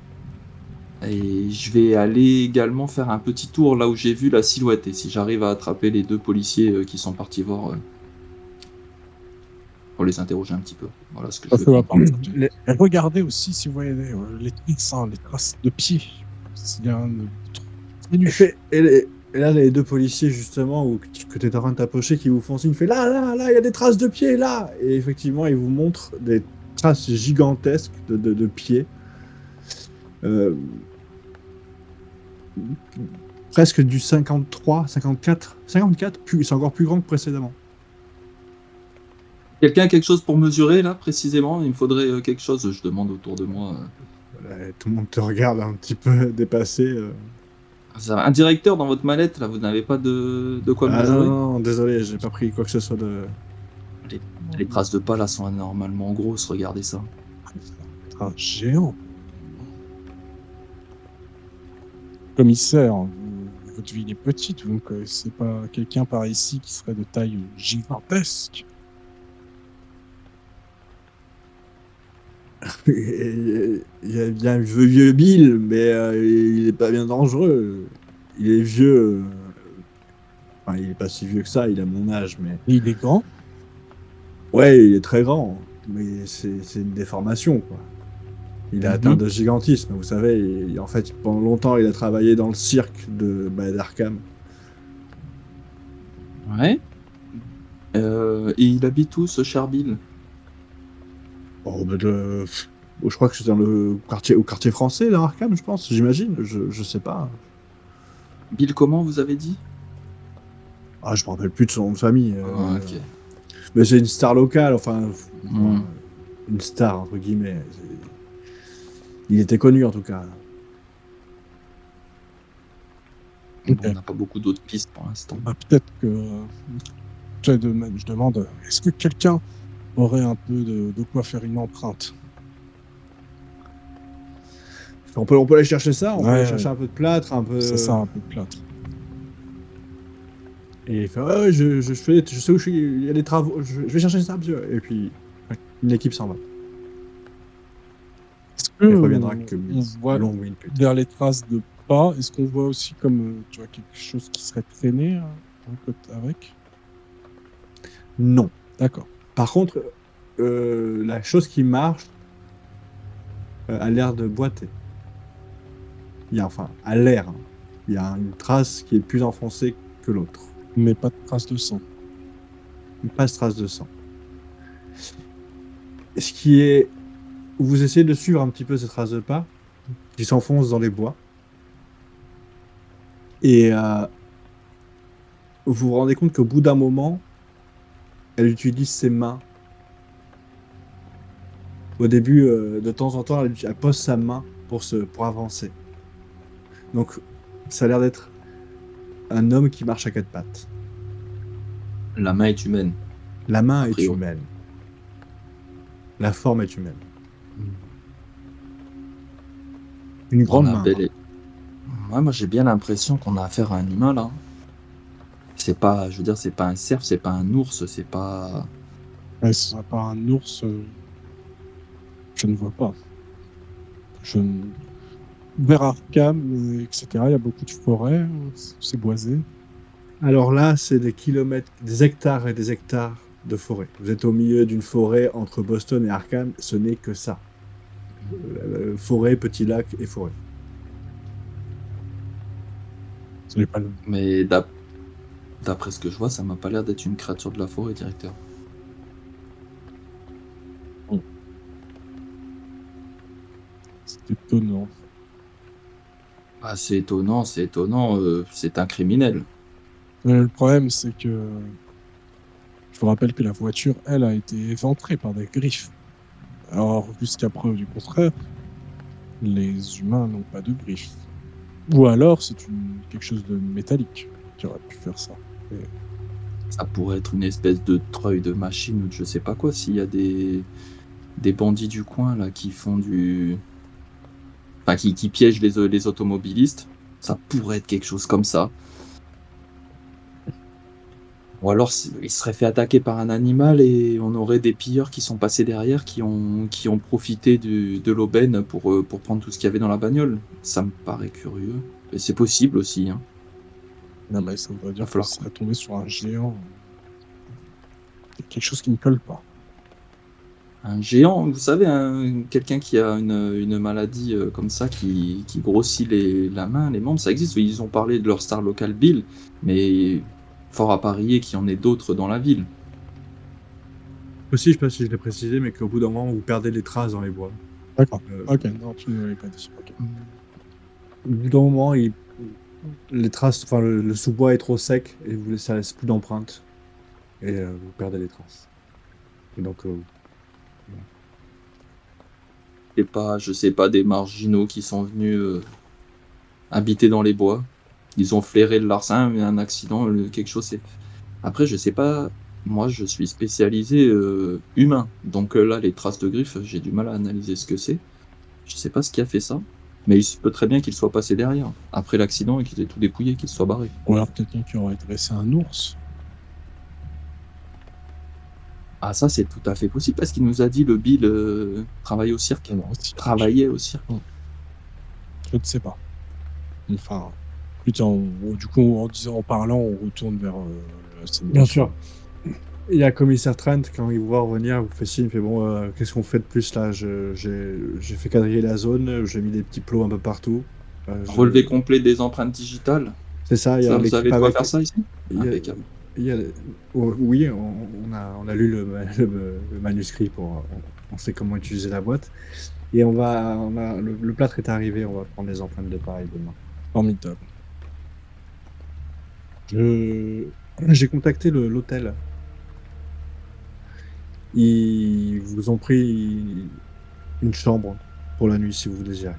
Et je vais aller également faire un petit tour là où j'ai vu la silhouette. Et si j'arrive à attraper les deux policiers qui sont partis voir pour les interroger un petit peu. Voilà ce que Ça je fait veux ma dire. part. Les- Et regardez aussi si vous voyez les traces, hein, les traces de pieds. S'il y a un pieds Et, nus. et là, les deux policiers, justement, que tu es en train de t'approcher, qui vous font signe, fait là, il y a des traces de pieds, là. Et effectivement, ils vous montrent des traces gigantesques de pieds. Euh, presque du 53, 54, 54, c'est encore plus grand que précédemment. Quelqu'un a quelque chose pour mesurer là précisément? Il me faudrait quelque chose, je demande autour de moi. Tout le monde te regarde un petit peu dépassé. Ça va. Un directeur dans votre mallette là, vous n'avez pas de quoi le Ah non, mesurer? non, désolé, j'ai pas pris quoi que ce soit de. Les, les traces de pas là sont anormalement grosses, regardez ça. Un géant. Commissaire, votre ville est petite, vous ne connaissez pas quelqu'un par ici qui serait de taille gigantesque. Il y a bien le vieux Bill, mais il est pas bien dangereux. Il est vieux. Enfin, il est pas si vieux que ça, il a mon âge, mais. Et il est grand. Ouais, il est très grand, mais c'est une déformation, quoi. Il est atteint de gigantisme, vous savez. En fait, pendant longtemps, il a travaillé dans le cirque d'Arkham. Ouais. Et il habite où ce cher Bill? Oh, je crois que c'est dans au quartier français d'Arkham, je pense, j'imagine. Je sais pas. Bill comment vous avez dit? Ah, je me rappelle plus de son nom de famille. Ah, ok. Mais c'est une star locale, enfin, Hmm. une star, entre guillemets. Il était connu, en tout cas. Bon, Ok. on n'a pas beaucoup d'autres pistes pour l'instant. Bah, peut-être que je demande, est-ce que quelqu'un aurait un peu de quoi faire une empreinte? On peut aller chercher ça, on peut Ouais, aller chercher un peu de plâtre, un peu... C'est ça, un peu de plâtre. Et il fait, ouais, je sais où je suis, il y a des travaux, je vais chercher ça, monsieur. Et puis, une équipe s'en va. Est-ce que Il reviendra que on voit longue minute plus tard. vers les traces de pas, est-ce qu'on voit aussi comme tu vois quelque chose qui serait traîné avec? Non. D'accord. Par contre, la chose qui marche a l'air de boiter. Enfin, à l'air. Hein. Il y a une trace qui est plus enfoncée que l'autre. Mais pas de traces de sang. Pas de trace de sang. Ce qui est... Vous essayez de suivre un petit peu ces traces de pas qui s'enfoncent dans les bois. Et vous vous rendez compte qu'au bout d'un moment, elle utilise ses mains. Au début, de temps en temps, elle pose sa main pour avancer. Donc, ça a l'air d'être un homme qui marche à quatre pattes. La main est humaine. La main A est priori. humaine. La forme est humaine. Une grande On a main. bel et- Ouais, moi j'ai bien l'impression qu'on a affaire à un humain là. C'est pas, je veux dire, c'est pas un cerf, c'est pas un ours, c'est pas. Ouais, ce serait pas un ours. Je ne vois pas. Je ne... Vers Arkham, etc., il y a beaucoup de forêts, c'est boisé. Alors là, c'est des kilomètres, des hectares et des hectares de forêt. Vous êtes au milieu d'une forêt entre Boston et Arkham, ce n'est que ça. Forêt, petit lac et forêt. Ce n'est pas le... Mais d'après ce que je vois, ça m'a pas l'air d'être une créature de la forêt, directeur. C'est étonnant. Ah, c'est étonnant, c'est un criminel. Le problème, c'est que je vous rappelle que la voiture, elle, a été éventrée par des griffes. Alors, jusqu'à preuve du contraire, les humains n'ont pas de griffes. Ou alors, c'est quelque chose de métallique qui aurait pu faire ça. Ça pourrait être une espèce de treuil de machine ou de je sais pas quoi. S'il y a des bandits du coin là qui font du. Enfin, qui piègent les automobilistes, ça pourrait être quelque chose comme ça. Ou alors, il serait fait attaquer par un animal et on aurait des pilleurs qui sont passés derrière, qui ont profité de l'aubaine pour prendre tout ce qu'il y avait dans la bagnole. Ça me paraît curieux. Et c'est possible aussi. Hein. Non, mais ça voudrait dire Va qu'on falloir serait tombé sur un géant. Quelque chose qui ne colle pas. Un géant, vous savez, quelqu'un qui a une maladie comme ça, qui grossit la main, les membres, ça existe. Ils ont parlé de leur star local Bill, mais fort à parier qu'il y en ait d'autres dans la ville. Aussi, je sais pas si je l'ai précisé, mais qu'au bout d'un moment, vous perdez les traces dans les bois. D'accord. Euh, Ok, non, tu ne l'avais pas dit. Ok. Au bout d'un moment, les traces, enfin, le sous-bois est trop sec et ça laisse plus d'empreintes. Et vous perdez les traces. Et donc, Je sais pas, des marginaux qui sont venus habiter dans les bois. Ils ont flairé le larcin, mais un accident, quelque chose s'est. Après, je sais pas. Moi, je suis spécialisé humain, donc là, les traces de griffes, j'ai du mal à analyser ce que c'est. Je sais pas ce qui a fait ça, mais il se peut très bien qu'il soit passé derrière, après l'accident, et qu'il ait tout dépouillé, qu'il soit barré. Ou alors quelqu'un qui aurait dressé un ours. Ah, ça, c'est tout à fait possible, parce qu'il nous a dit, le Bill travaillait au cirque. Non, aussi. Travaillait au cirque. Je ne sais pas. Enfin, putain, du coup, en parlant, on retourne vers la scène bien de sûr. crime. Il y a commissaire Trent, quand il vous voit revenir, il vous fait signe, il fait bon, qu'est-ce qu'on fait de plus là? J'ai fait quadriller la zone, j'ai mis des petits plots un peu partout. Relevé complet des empreintes digitales. C'est ça, il y a Ça, vous l'équipe avez de quoi avec. faire ça ici? il y a- Impeccable. il y a- oui, on a lu le manuscrit on sait comment utiliser la boîte. Et le plâtre est arrivé, on va prendre les empreintes de part et de main. Formidable. J'ai contacté l'hôtel. Ils vous ont pris une chambre pour la nuit si vous désirez.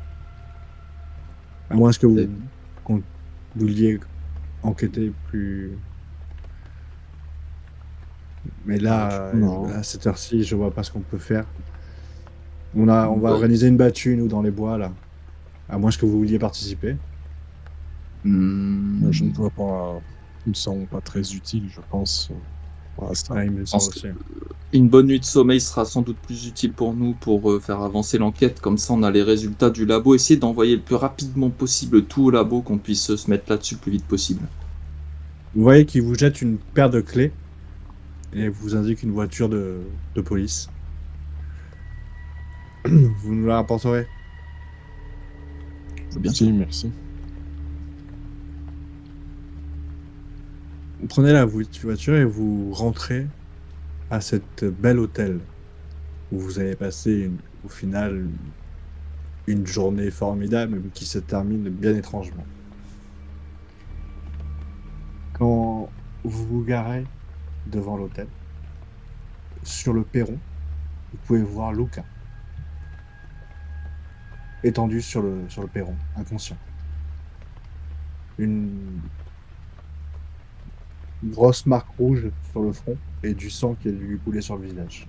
À moins que C'est- qu'on vouliez enquêter plus. Mais là, Non. à cette heure-ci, je vois pas ce qu'on peut faire. On va Ouais. organiser une battue, nous, dans les bois, là. À moins que vous vouliez participer. Hmm, Je ne vois pas. Ils ne sont pas très utiles, je pense. Pour l'instant. Ah, il me je semble pense aussi. Une bonne nuit de sommeil sera sans doute plus utile pour nous pour faire avancer l'enquête. Comme ça, on a les résultats du labo. Essayer d'envoyer le plus rapidement possible tout au labo, qu'on puisse se mettre là-dessus le plus vite possible. Vous voyez qu'il vous jette une paire de clés et vous indique une voiture de police. Vous nous la rapporterez. Bien Si, sûr. merci. Vous prenez la voiture et vous rentrez à cet bel hôtel où vous avez passé au final une journée formidable mais qui se termine bien étrangement. Quand vous vous garez devant l'hôtel, sur le perron, vous pouvez voir Luca étendu sur le perron, inconscient. Une grosse marque rouge sur le front et du sang qui a dû lui couler sur le visage.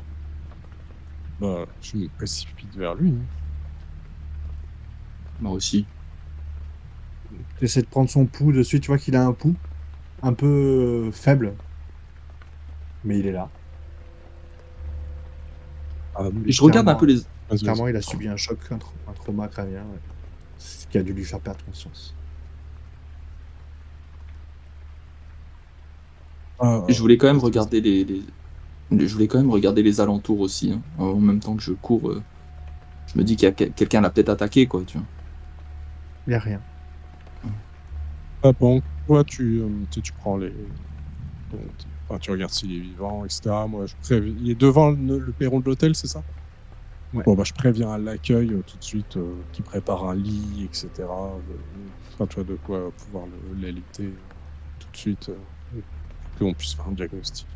Bah, je me précipite vers lui. Moi aussi. Tu essaies de prendre son pouls dessus, tu vois qu'il a un pouls un peu faible, mais il est là. Ah, Et je regarde un clairement, peu les. vas-y, Clairement, vas-y. il a subi un choc, un trauma crânien, ouais, ce qui a dû lui faire perdre conscience. Ah, Je voulais quand même vas-y, regarder je voulais quand même regarder les alentours aussi, hein. En même temps que je cours, je me dis qu'il y a quelqu'un l'a peut-être attaqué, quoi, tu vois. Il n'y a rien. Ah bon, toi, tu prends les. Enfin, tu regardes s'il est vivant, etc. Moi, il est devant le perron de l'hôtel, c'est ça? Ouais. Bon, bah, je préviens à l'accueil tout de suite qui prépare un lit, etc. Enfin, tu vois de quoi pouvoir l'allaiter tout de suite, qu'on puisse faire un diagnostic.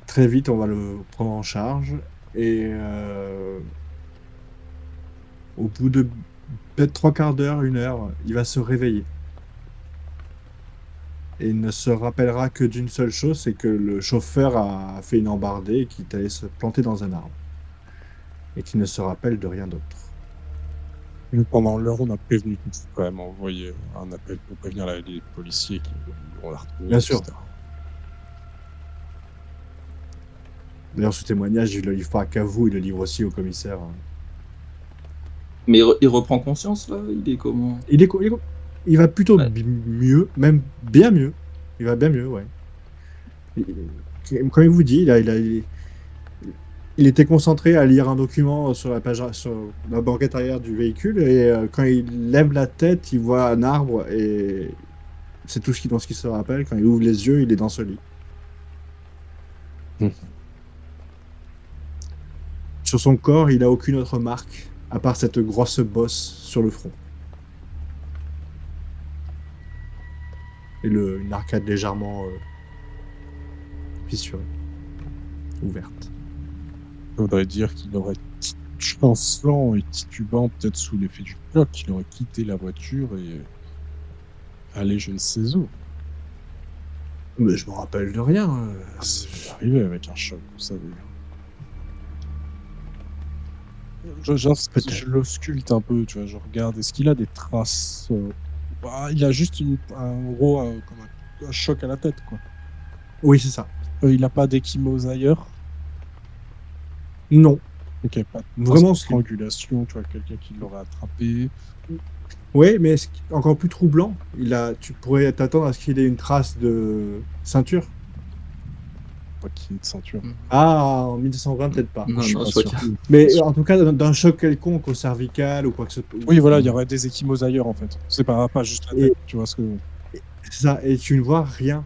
Très vite, on va le prendre en charge et au bout de peut-être 3/4 d'heure, 1 heure, il va se réveiller. Et il ne se rappellera que d'une seule chose, c'est que le chauffeur a fait une embardée et qu'il est allé se planter dans un arbre. Et qu'il ne se rappelle de rien d'autre. Et pendant l'heure, on a prévenu qu'il faut quand même envoyer un appel pour prévenir les policiers qui vont la retrouver. Bien sûr. etc. D'ailleurs, ce témoignage, il ne le livre pas qu'à vous, il le livre aussi au commissaire. Mais il reprend conscience, là? Il est comment? Il va plutôt Ouais. mieux, même bien mieux. Il va bien mieux, ouais. Comme il vous dit, Il était concentré à lire un document sur sur la banquette arrière du véhicule et quand il lève la tête, il voit un arbre et c'est tout ce qu'il se rappelle. Quand il ouvre les yeux, il est dans ce lit. Hmm. Sur son corps, il n'a aucune autre marque à part cette grosse bosse sur le front. Et une arcade légèrement fissurée, ouverte. Je voudrais dire qu'il aurait, chancelant et titubant, peut-être sous l'effet du choc, qu'il aurait quitté la voiture et allé je ne sais où. Mais je me rappelle de rien. C'est arrivé avec un choc, vous savez. Peut-être. Je l'ausculte un peu, tu vois, je regarde, est-ce qu'il a des traces il a juste comme un choc à la tête, quoi. Oui, c'est ça. Il n'a pas d'échymose ailleurs. Non. Ok, pas de Vraiment, strangulation, tu vois, quelqu'un qui l'aurait attrapé. Oui, mais encore plus troublant, tu pourrais t'attendre à ce qu'il ait une trace de ceinture. Pas qu'il ait de ceinture. Ah, en 1920, peut-être pas. Non, je suis non, pas je crois sûr. qu'il y a- Mais en tout cas, d'un choc quelconque au cervical ou quoi que ce soit. Oui, voilà, il y aurait des échymoses ailleurs, en fait. C'est pas juste la Et- tête, tu vois ce que... C'est ça, et tu ne vois rien.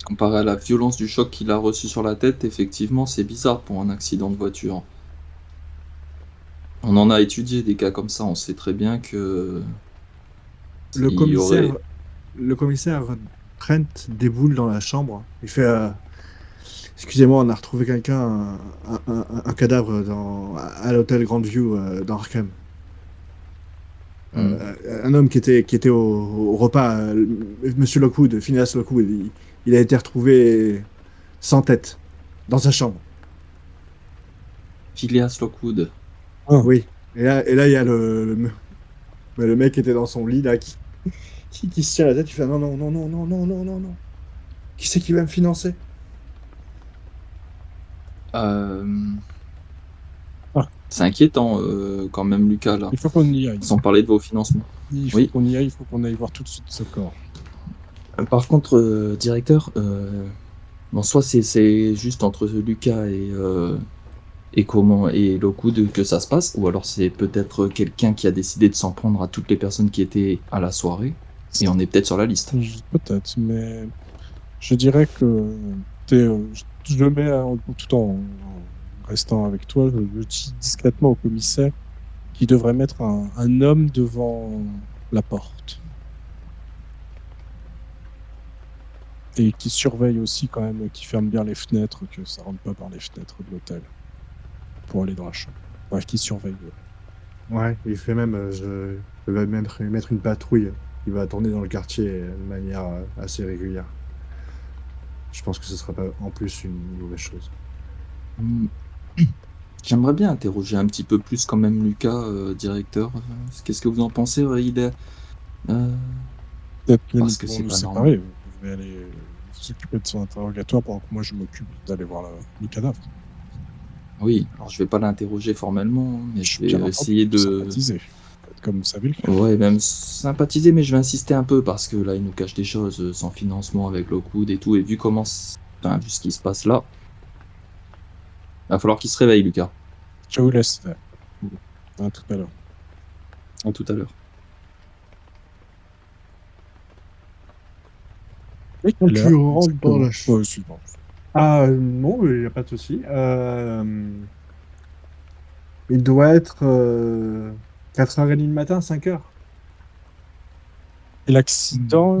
Comparé à la violence du choc qu'il a reçu sur la tête, effectivement, c'est bizarre pour un accident de voiture. On en a étudié des cas comme ça, on sait très bien que Le il y commissaire, aurait... le commissaire Trent déboule dans la chambre. Il fait excusez-moi, on a retrouvé quelqu'un, un cadavre à l'hôtel Grandview dans Arkham. Un homme qui était au repas, Monsieur Lockwood, Phineas Lockwood, il a été retrouvé sans tête dans sa chambre. Phileas Lockwood. Oui. Et là, il y a le mec qui était dans son lit là, qui se tient la tête, il fait non, non, non, non, non, non, non, non, non. Qui c'est qui va me financer? Euh, Ah. C'est inquiétant quand même, Lucas, là. Il faut qu'on y aille. Sans parler de vos financements. Il faut Oui. qu'on y aille, il faut qu'on aille voir tout de suite ce corps. Par contre, directeur, bon, soit c'est juste entre Lucas et Lockwood que ça se passe, ou alors c'est peut-être quelqu'un qui a décidé de s'en prendre à toutes les personnes qui étaient à la soirée, et on est peut-être sur la liste. Peut-être, mais je dirais que je le mets tout en restant avec toi, je dis discrètement au commissaire qu'il devrait mettre un homme devant la porte. Et qui surveille aussi quand même, qui ferme bien les fenêtres, que ça rentre pas par les fenêtres de l'hôtel pour aller dans la chambre. Bref, qui surveille. Ouais, il fait même, je vais mettre une patrouille. Il va tourner dans le quartier de manière assez régulière. Je pense que ce sera pas en plus une mauvaise chose. J'aimerais bien interroger un petit peu plus quand même Lucas, directeur. Qu'est-ce que vous en pensez? Peut-être que nous Parce que pouvons c'est nous pas séparer. Vous pouvez aller vous occuper de son interrogatoire pendant que moi je m'occupe d'aller voir le cadavre. Oui, alors je vais pas l'interroger formellement, mais je Bien vais entendu, essayer de... sympathiser, comme vous savez le faire. Ouais, même sympathiser, mais je vais insister un peu parce que là, il nous cache des choses, sans financement avec Lockwood et tout, et vu vu ce qui se passe là, va falloir qu'il se réveille, Lucas. Je vous laisse faire. À tout à l'heure. À tout à l'heure. Quand tu rentres dans la suivant. Ah non, il n'y a pas de souci. Il doit être 4h30 du matin, 5h. Et l'accident,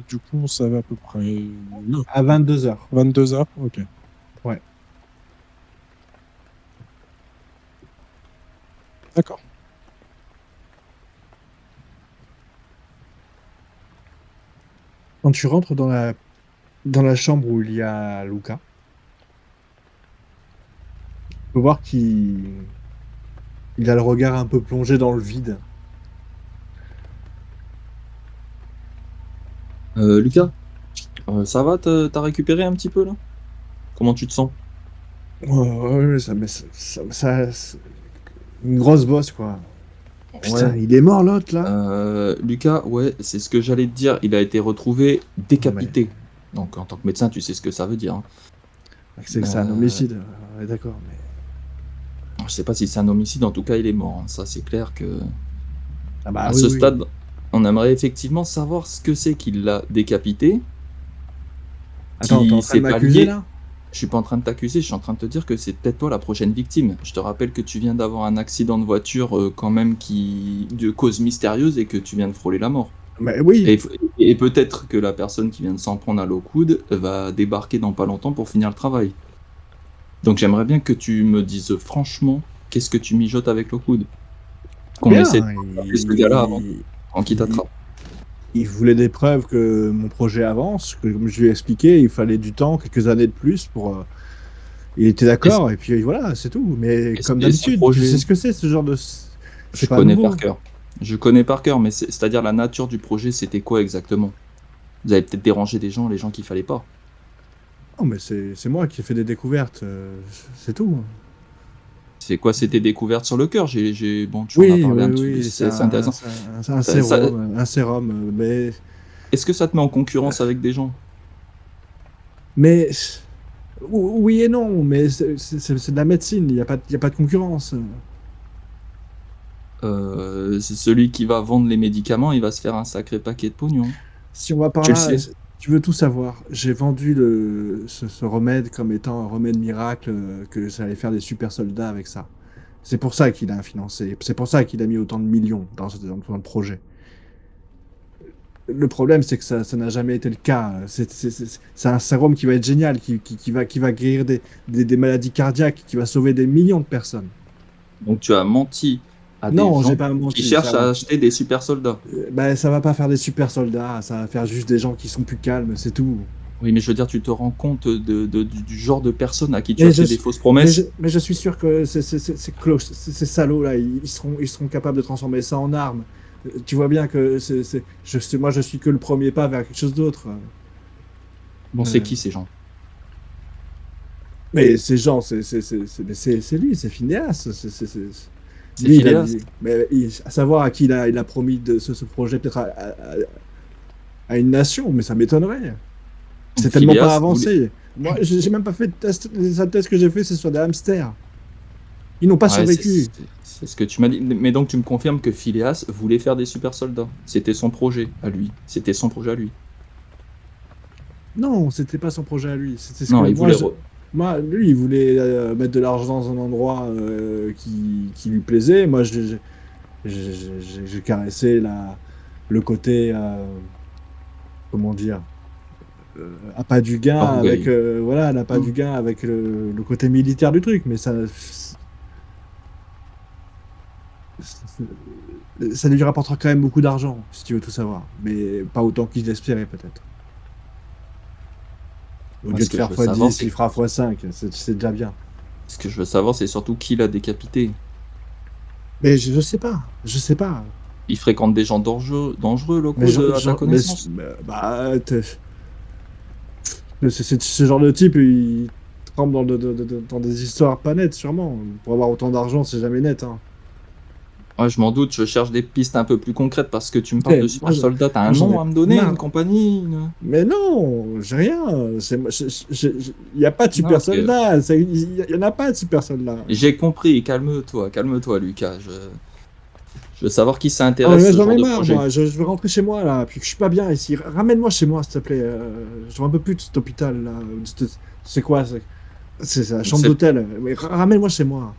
du coup, on savait à peu près... À 22h. 22h, ok. Ouais. D'accord. Quand tu rentres dans la chambre où il y a Luca, tu peux voir qu'il a le regard un peu plongé dans le vide. Lucas, ça va? T'as récupéré un petit peu là? Comment tu te sens? Ouais, c'est une grosse bosse, quoi. Putain, Ouais. il est mort l'autre là. Lucas, ouais, c'est ce que j'allais te dire. Il a été retrouvé décapité. Donc en tant que médecin, tu sais ce que ça veut dire, hein. C'est que c'est un Euh, homicide, on est d'accord, mais je sais pas si c'est un homicide, en tout cas, il est mort, hein. Ça, c'est clair que ah bah, à oui, ce oui. stade, on aimerait effectivement savoir ce que c'est qui l'a décapité. Attends, tu es Si en train de c'est pas m'accuser, lié, là? je suis pas en train de t'accuser, je suis en train de te dire que c'est peut-être toi la prochaine victime. Je te rappelle que tu viens d'avoir un accident de voiture, quand même qui de cause mystérieuse et que tu viens de frôler la mort. Mais oui! Et f et peut-être que la personne qui vient de s'en prendre à Lockwood va débarquer dans pas longtemps pour finir le travail. Donc j'aimerais bien que tu me dises franchement qu'est-ce que tu mijotes avec Lockwood? Qu'on essaie de Rien, rattraper ce gars-là avant qu'il il t'attrape. il voulait des preuves que mon projet avance, que comme je lui ai expliqué, il fallait du temps, quelques années de plus pour, il était Est-ce d'accord et puis voilà, c'est tout. Mais est-ce comme et son d'habitude, tu sais projet ce que c'est ce genre de c'est je pas connais par nouveau. cœur. Je connais par cœur, mais c'est-à-dire la nature du projet, c'était quoi exactement? Vous avez peut-être dérangé des gens, les gens qu'il fallait pas. Non, mais c'est moi qui ai fait des découvertes, c'est tout. C'est quoi? C'était découverte sur le cœur? Bon, tu en as Oui, parlé oui, un petit peu, oui, c'est intéressant. c'est un Ça sérum, mais est-ce que ça te met en concurrence avec des gens? mais oui et non, mais c'est de la médecine, il y a pas de concurrence. C'est celui qui va vendre les médicaments, il va se faire un sacré paquet de pognon. Si on va par Tu le là, sais. tu veux tout savoir. J'ai vendu ce remède comme étant un remède miracle, que ça allait faire des super soldats avec ça. C'est pour ça qu'il a financé. C'est pour ça qu'il a mis autant de millions dans le projet. Le problème, c'est que ça n'a jamais été le cas. C'est un sérum qui va être génial, qui va guérir des maladies cardiaques, qui va sauver des millions de personnes. Donc tu as menti à des Non, j'ai gens pas qui menti. cherchent à acheter des super soldats. Ben, ça va pas faire des super soldats, ça va faire juste des gens qui sont plus calmes, c'est tout. Oui, mais je veux dire, tu te rends compte du genre de personnes à qui tu Mais as je, fait des fausses promesses? mais je suis sûr que ces cloches, ces salauds-là, ils seront capables de transformer ça en armes. Tu vois bien que moi, je suis que le premier pas vers quelque chose d'autre. Bon, c'est Euh, qui ces gens? mais ces gens, c'est lui, c'est Phineas. C'est Lui, Phileas? à savoir à qui il a promis ce projet, peut-être à une nation, mais ça m'étonnerait. Donc C'est tellement pas Phileas voulait avancé. Moi, j'ai même pas fait de test. Les seuls tests que j'ai fait, c'est sur des hamsters. Ils n'ont pas ouais, survécu. c'est ce que tu m'as dit. Mais donc tu me confirmes que Phileas voulait faire des super soldats. C'était son projet à lui. C'était son projet à lui. Non, c'était pas son projet à lui. C'était ce que Non, il voulait moi, lui, il voulait mettre de l'argent dans un endroit qui lui plaisait. Moi, j'ai caressé le côté, comment dire, appât du gain avec, orgueil. voilà, l'appât du gain avec le côté militaire du truc. Mais ça lui rapportera quand même beaucoup d'argent, si tu veux tout savoir. Mais pas autant qu'il l'espérait, peut-être. Au Moi, lieu ce de que je faire veux savoir, x10, c'est il fera x5. C'est déjà bien. ce que je veux savoir, c'est surtout qui l'a décapité. Mais je sais pas. Je sais pas. Il fréquente des gens dangereux, Mais, locaux, à ta connaissance? bah, c'est ce genre de type, il trempe dans des histoires pas nettes, sûrement. Pour avoir autant d'argent, c'est jamais net, hein. Ouais, je m'en doute, je cherche des pistes un peu plus concrètes parce que tu me parles Mais de super soldats. T'as un j'en nom ai à me donner, une marre. compagnie, Mais non, j'ai rien. Il n'y a pas de Non, super parce que soldat. Il y en a pas de super soldat. j'ai compris, calme-toi, Lucas. Je veux savoir qui ça Ah, intéresse, mais ce j'en genre ai de marre, projet. moi. Je vais rentrer chez moi, là. Puis que je suis pas bien ici. Ramène-moi chez moi, s'il te plaît. Je veux un peu plus de cet hôpital, là. C'est quoi? C'est la chambre C'est d'hôtel. Mais ramène-moi chez moi.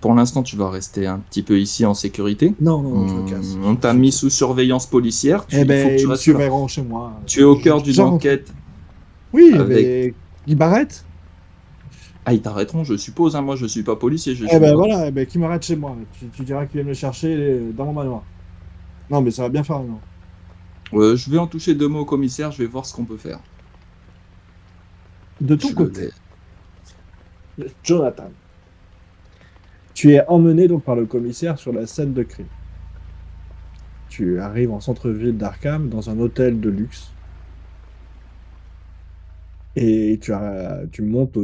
Pour l'instant, tu vas rester un petit peu ici en sécurité. Non, non, je me casse. On t'a mis sous surveillance policière. Eh Il faut que ben, tu ils me restes là. surveilleront chez moi. Tu es au cœur d'une J'en rentre. enquête Oui, avec. mais qui m'arrête? Ah, ils t'arrêteront, je suppose, hein. Moi, je suis pas policier, je Eh suis ben avocat. voilà, eh ben, qui m'arrête chez moi. Tu diras qu'il vient me chercher dans mon manoir. Non, mais ça va bien faire, non. Je vais en toucher deux mots au commissaire. Je vais voir ce qu'on peut faire. De ton Je le côté, laisse. Jonathan, tu es emmené donc par le commissaire sur la scène de crime. Tu arrives en centre-ville d'Arkham dans un hôtel de luxe et tu montes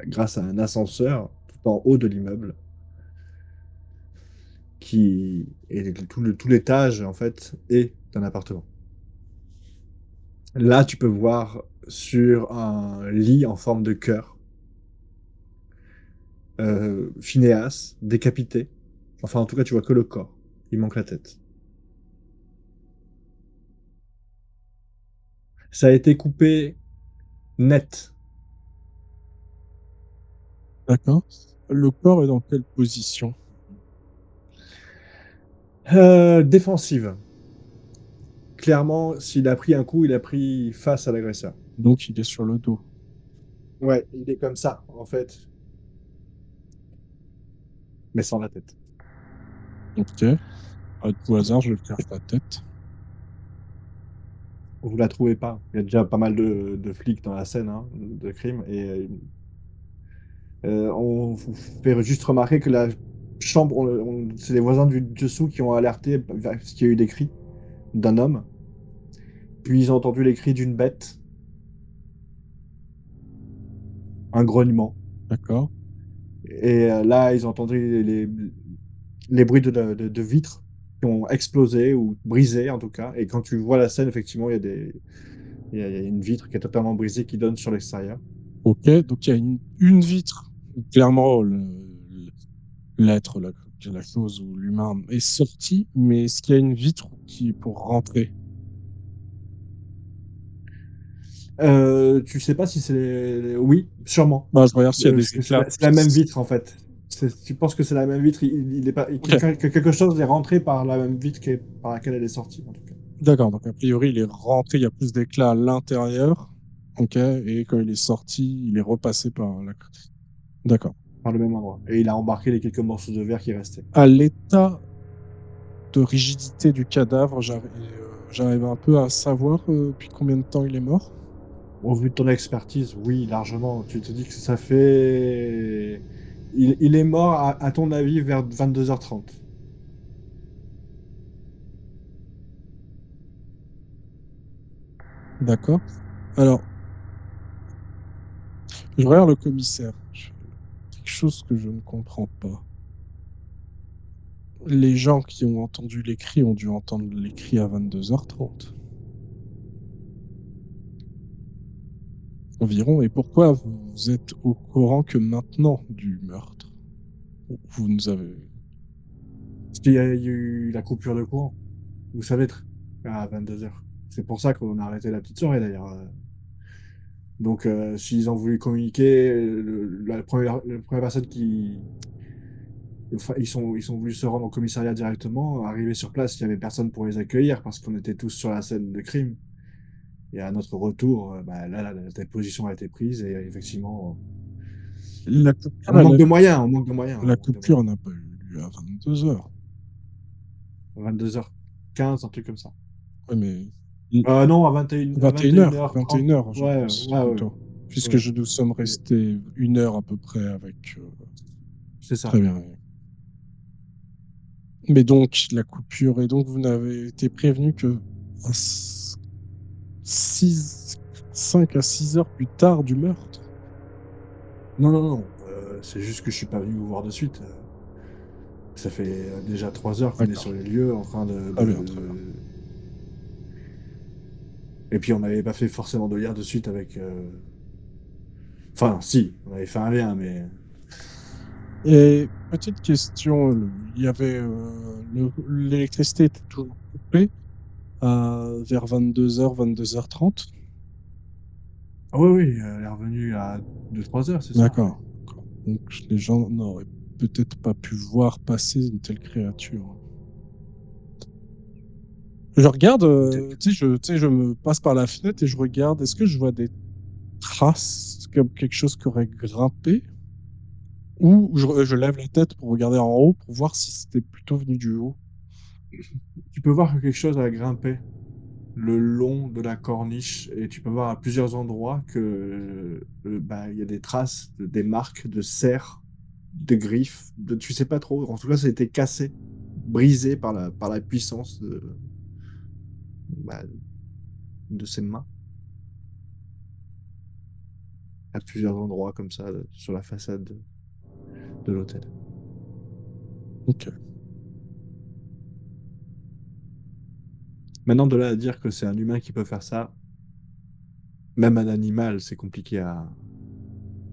grâce à un ascenseur tout en haut de l'immeuble qui et tout l'étage en fait est un appartement. Là, tu peux voir sur un lit en forme de cœur, Phinéas, décapité. Enfin, en tout cas, tu vois que le corps. Il manque la tête. Ça a été coupé net. D'accord. Le corps est dans quelle position? Défensive. Clairement, s'il a pris un coup, il a pris face à l'agresseur. Donc il est sur le dos. Ouais, il est comme ça, en fait, mais sans la tête. Ok. À tout hasard, je cherche la tête. Vous la trouvez pas. Il y a déjà pas mal de flics dans la scène hein, de crime et on vous fait juste remarquer que la chambre, c'est les voisins du dessous qui ont alerté parce qu'il y a eu des cris d'un homme. Puis ils ont entendu les cris d'une bête, un grognement. D'accord. Et là, ils ont entendu les bruits de vitres qui ont explosé ou brisé en tout cas. Et quand tu vois la scène, effectivement, il y a une vitre qui est totalement brisée qui donne sur l'extérieur. Ok. Donc il y a une vitre. Clairement, l'être, la chose ou l'humain est sorti, mais est-ce qu'il y a une vitre qui pour rentrer? Tu sais pas si c'est... Oui, sûrement. Bah, je regarde s'il y a Parce des que éclats. c'est la même vitre, en fait. Tu penses que c'est la même vitre, il est pas, Ok. que quelque chose est rentré par la même vitre par laquelle elle est sortie, en tout cas. D'accord. Donc a priori, il est rentré, il y a plus d'éclats à l'intérieur. Ok. Et quand il est sorti, il est repassé par la. D'accord. Par le même endroit. Et il a embarqué les quelques morceaux de verre qui restaient. À l'état de rigidité du cadavre, j'arrive un peu à savoir depuis combien de temps il est mort. Au vu de ton expertise, oui, largement. Tu te dis que ça fait... Il est mort, à ton avis, vers 22h30. D'accord. Alors, je regarde le commissaire. Quelque chose que je ne comprends pas. Les gens qui ont entendu les cris ont dû entendre les cris à 22h30 environ. Et pourquoi vous êtes au courant que maintenant du meurtre? Vous nous avez... Parce qu'il y a eu la coupure de courant. Vous savez, à 22h. C'est pour ça qu'on a arrêté la petite soirée, d'ailleurs. Donc, s'ils ont voulu communiquer, la première personne qui... Enfin, ils sont voulu se rendre au commissariat directement. Arrivé sur place, il n'y avait personne pour les accueillir parce qu'on était tous sur la scène de crime. Et à notre retour, bah, là, la position a été prise et effectivement, La coupure, on manque de moyens, on manque de moyens, on la manque de coupure moyens. n'a pas eu lieu à 22h. 22h15, un truc comme ça. Oui, mais Non, à 21, à 21h, 21h30. 21h, je Ouais, pense ouais, ouais. plutôt. Puisque Ouais. nous sommes Et restés 1 heure à peu près avec... c'est ça. Très bien. Mais donc, la coupure, et donc vous n'avez été prévenu que à 6, 5 à 6 heures plus tard du meurtre. Non, non, non. C'est juste que je suis pas venu vous voir de suite. Ça fait déjà 3 heures qu'on est D'accord. sur les lieux en train Très bien, très bien. Et puis on n'avait pas fait forcément de lien de suite avec... Enfin, si, on avait fait un lien, mais... Et petite question, il y avait l'électricité était toujours coupée vers 22h, 22h30. Ah oui, oui, elle est revenue à 2 3 heures, c'est ça, ouais. D'accord. D'accord. Donc les gens n'auraient peut-être pas pu voir passer une telle créature. Je regarde, Peut-être. tu sais, je me passe par la fenêtre et je regarde. Est-ce que je vois des traces comme quelque chose qui aurait grimpé? Ou je lève la tête pour regarder en haut pour voir si c'était plutôt venu du haut. Tu peux voir que quelque chose a grimpé le long de la corniche et tu peux voir à plusieurs endroits que bah, il y a des traces, des marques de serres, de griffes, tu sais pas trop. En tout cas, ça a été cassé, brisé par la puissance bah, de ses mains à plusieurs endroits comme ça sur la façade de l'hôtel. Ok. Maintenant, de là à dire que c'est un humain qui peut faire ça, Même un animal, c'est compliqué à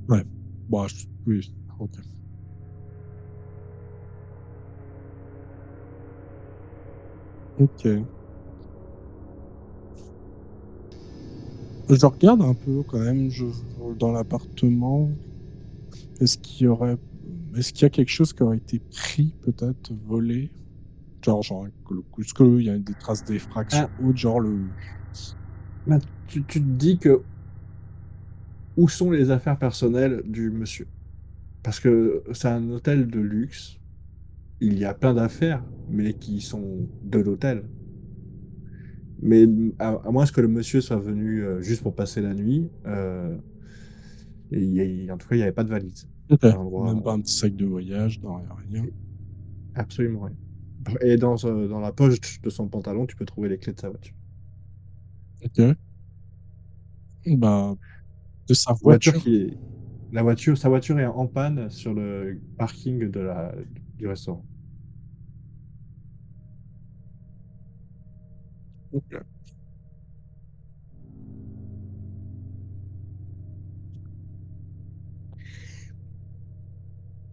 Ouais. Bah, oui, ok. Ok. Je regarde un peu quand même dans l'appartement. Est-ce qu'il y aurait, est-ce qu'il y a quelque chose qui aurait été pris, peut-être, volé? Genre, est-ce qu'il y a des traces d'effraction ah, autre, genre le. bah, tu te dis que où sont les affaires personnelles du monsieur? Parce que c'est un hôtel de luxe, il y a plein d'affaires, mais qui sont de l'hôtel. Mais à moins que le monsieur soit venu juste pour passer la nuit, et en tout cas, il n'y avait pas de valise Ok. à Même l'endroit. pas un petit sac de voyage, non, y a rien. Absolument rien. Et dans la poche de son pantalon, tu peux trouver les clés de sa voiture. Ok. Bah, de sa Voiture voiture. qui est, sa voiture est en panne sur le parking du restaurant. Ok.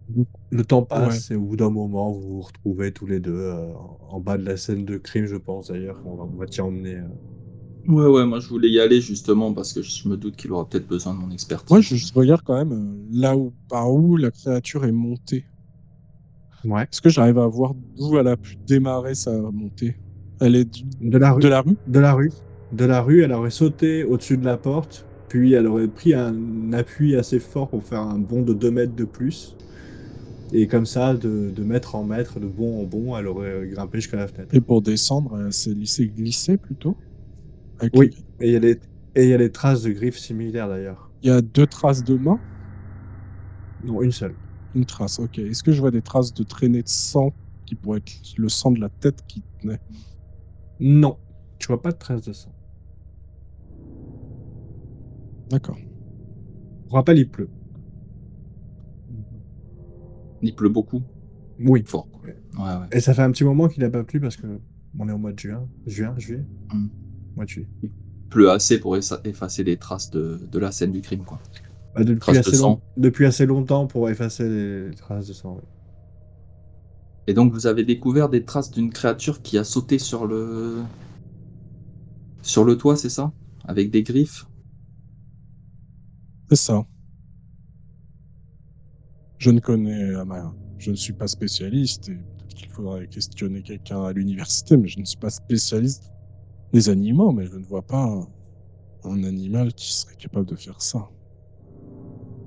Du coup, Le temps ouais. passe et au bout d'un moment, vous vous retrouvez tous les deux en bas de la scène de crime, je pense d'ailleurs. On va t'y emmener. Ouais, ouais, moi je voulais y aller justement parce que je me doute qu'il aura peut-être besoin de mon Moi, expertise. je regarde quand même là où, par où la créature est montée. Ouais. Est-ce que j'arrive à voir d'où elle a pu démarrer sa montée? Elle est De la de rue. la rue? De la rue. De la rue, elle aurait sauté au-dessus de la porte, puis elle aurait pris un appui assez fort pour faire un bond de 2 mètres de plus. Et comme ça, de mètre en mètre, de bond en bond, elle aurait grimpé jusqu'à la fenêtre. Et pour descendre, elle s'est laissée glisser plutôt? Avec les... Oui, et il y a des traces de griffes similaires d'ailleurs. Il y a deux traces de main? Non, une seule. Une trace, ok. Est-ce que je vois des traces de traînées de sang qui pourraient être le sang de la tête qui tenait? Non, tu vois pas de traces de sang. D'accord. Pour rappel, il pleut. Il pleut beaucoup, Oui. fort, quoi. Ouais, ouais. Et ça fait un petit moment qu'il n'a pas plu parce que on est au mois de juillet, Mm. mois de juillet. Il pleut assez pour effacer les traces de la scène du crime, quoi. Bah, Traces de sang. depuis assez longtemps pour effacer les traces de sang. Oui. Et donc vous avez découvert des traces d'une créature qui a sauté sur le toit, c'est ça? Avec des griffes? C'est ça. Je ne connais, je ne suis pas spécialiste et peut-être qu'il faudrait questionner quelqu'un à l'université, mais je ne suis pas spécialiste des animaux, mais je ne vois pas un animal qui serait capable de faire ça.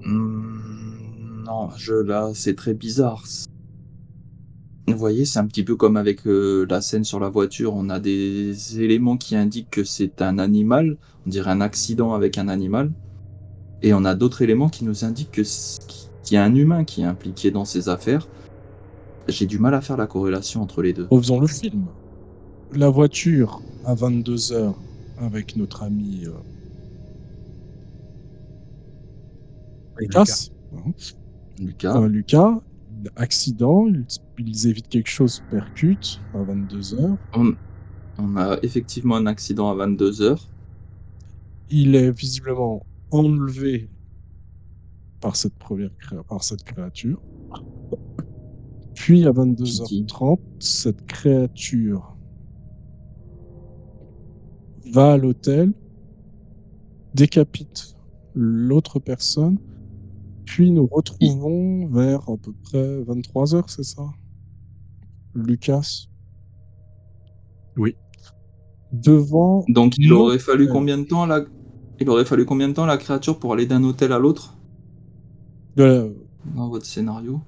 Non, là, c'est très bizarre. Vous voyez, c'est un petit peu comme avec, la scène sur la voiture, on a des éléments qui indiquent que c'est un animal, on dirait un accident avec un animal, et on a d'autres éléments qui nous indiquent qu'il y a un humain qui est impliqué dans ces affaires. J'ai du mal à faire la corrélation entre les 2. Refaisons le film. La voiture à 22 heures avec notre ami Et Lucas. Lucas. Hein. Lucas, Lucas, accident, ils évitent quelque chose, percute à 22 heures. on on a effectivement un accident à 22 heures. Il est visiblement enlevé par cette créature. Puis à Qui dit 22h30, cette créature va à l'hôtel, décapite l'autre personne, puis nous i retrouvons vers à peu près 23 heures, c'est ça? Lucas, Oui. devant donc l'hôtel. il aurait fallu combien de temps à la créature pour aller d'un hôtel à l'autre, Euh, dans votre scénario?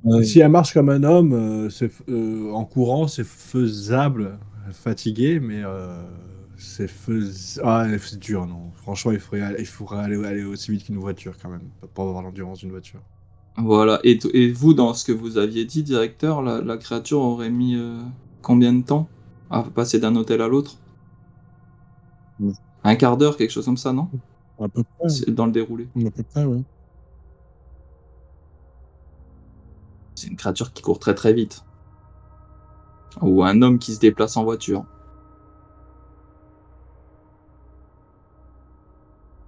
euh, Si elle marche comme un homme, en courant, c'est faisable, fatigué, mais c'est dur, non. Franchement, il faudrait aller aussi vite qu'une voiture quand même, pour avoir l'endurance d'une voiture. Voilà, et vous, dans ce que vous aviez dit, directeur, la créature aurait mis, combien de temps à passer d'un hôtel à l'autre? Un quart d'heure, quelque chose comme ça, non? à peu près, C'est dans le déroulé. à peu près, ouais. C'est une créature qui court très, très vite, ou un homme qui se déplace en voiture.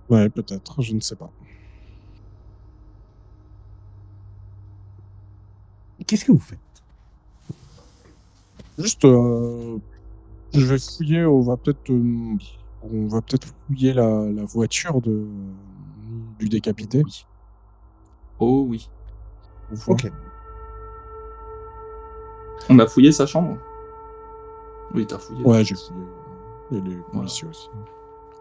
Ouais, peut-être, je ne sais pas. Qu'est-ce que vous faites? Juste, je vais fouiller, on va peut-être fouiller la voiture du décapité. Oui. Oh oui. Pour voir. OK. On a fouillé sa chambre? Oui, tu as fouillé, Ouais, toi. j'ai fouillé, et les Voilà. policiers aussi.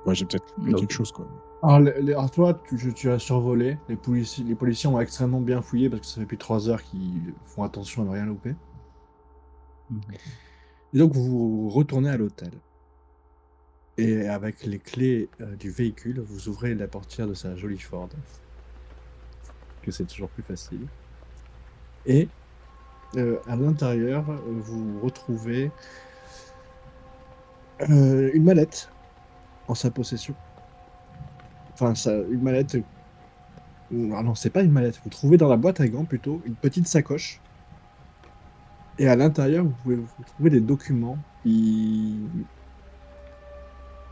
Ouais, j'ai peut-être loupé quelque OK. chose, quoi. Alors toi, tu as survolé. Les policiers ont extrêmement bien fouillé parce que ça fait depuis 3 heures qu'ils font attention à ne rien louper. Mmh. Et donc vous retournez à l'hôtel et avec les clés, du véhicule, vous ouvrez la portière de sa jolie Ford, que c'est toujours plus facile et à l'intérieur, vous retrouvez, une mallette en sa possession. Enfin ça une mallette, ah non, c'est pas une mallette. Vous trouvez dans la boîte à gants plutôt une petite sacoche et à l'intérieur, vous pouvez vous trouver des documents qui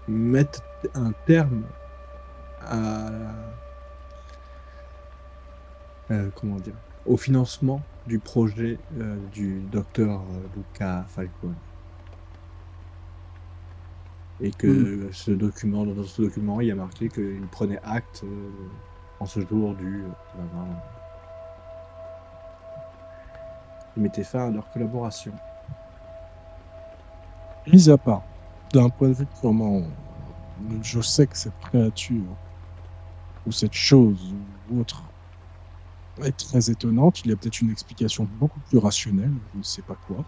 mettent un terme à comment dire? Au financement du projet, du docteur, Luca Falcone et Mmh. que dans ce document, il y a marqué qu'il prenait acte, en ce jour du, blablabla. Ils mettaient fin à leur collaboration. Mis à part, d'un point de vue purement, je sais que cette créature ou cette chose ou autre est très étonnante. Il y a peut-être une explication beaucoup plus rationnelle, je ne sais pas quoi.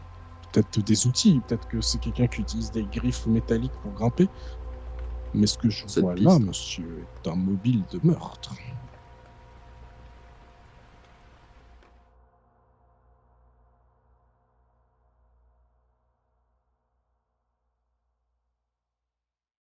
Peut-être des outils, peut-être que c'est quelqu'un qui utilise des griffes métalliques pour grimper. Mais ce que je Cette vois là, piste. monsieur, est un mobile de meurtre.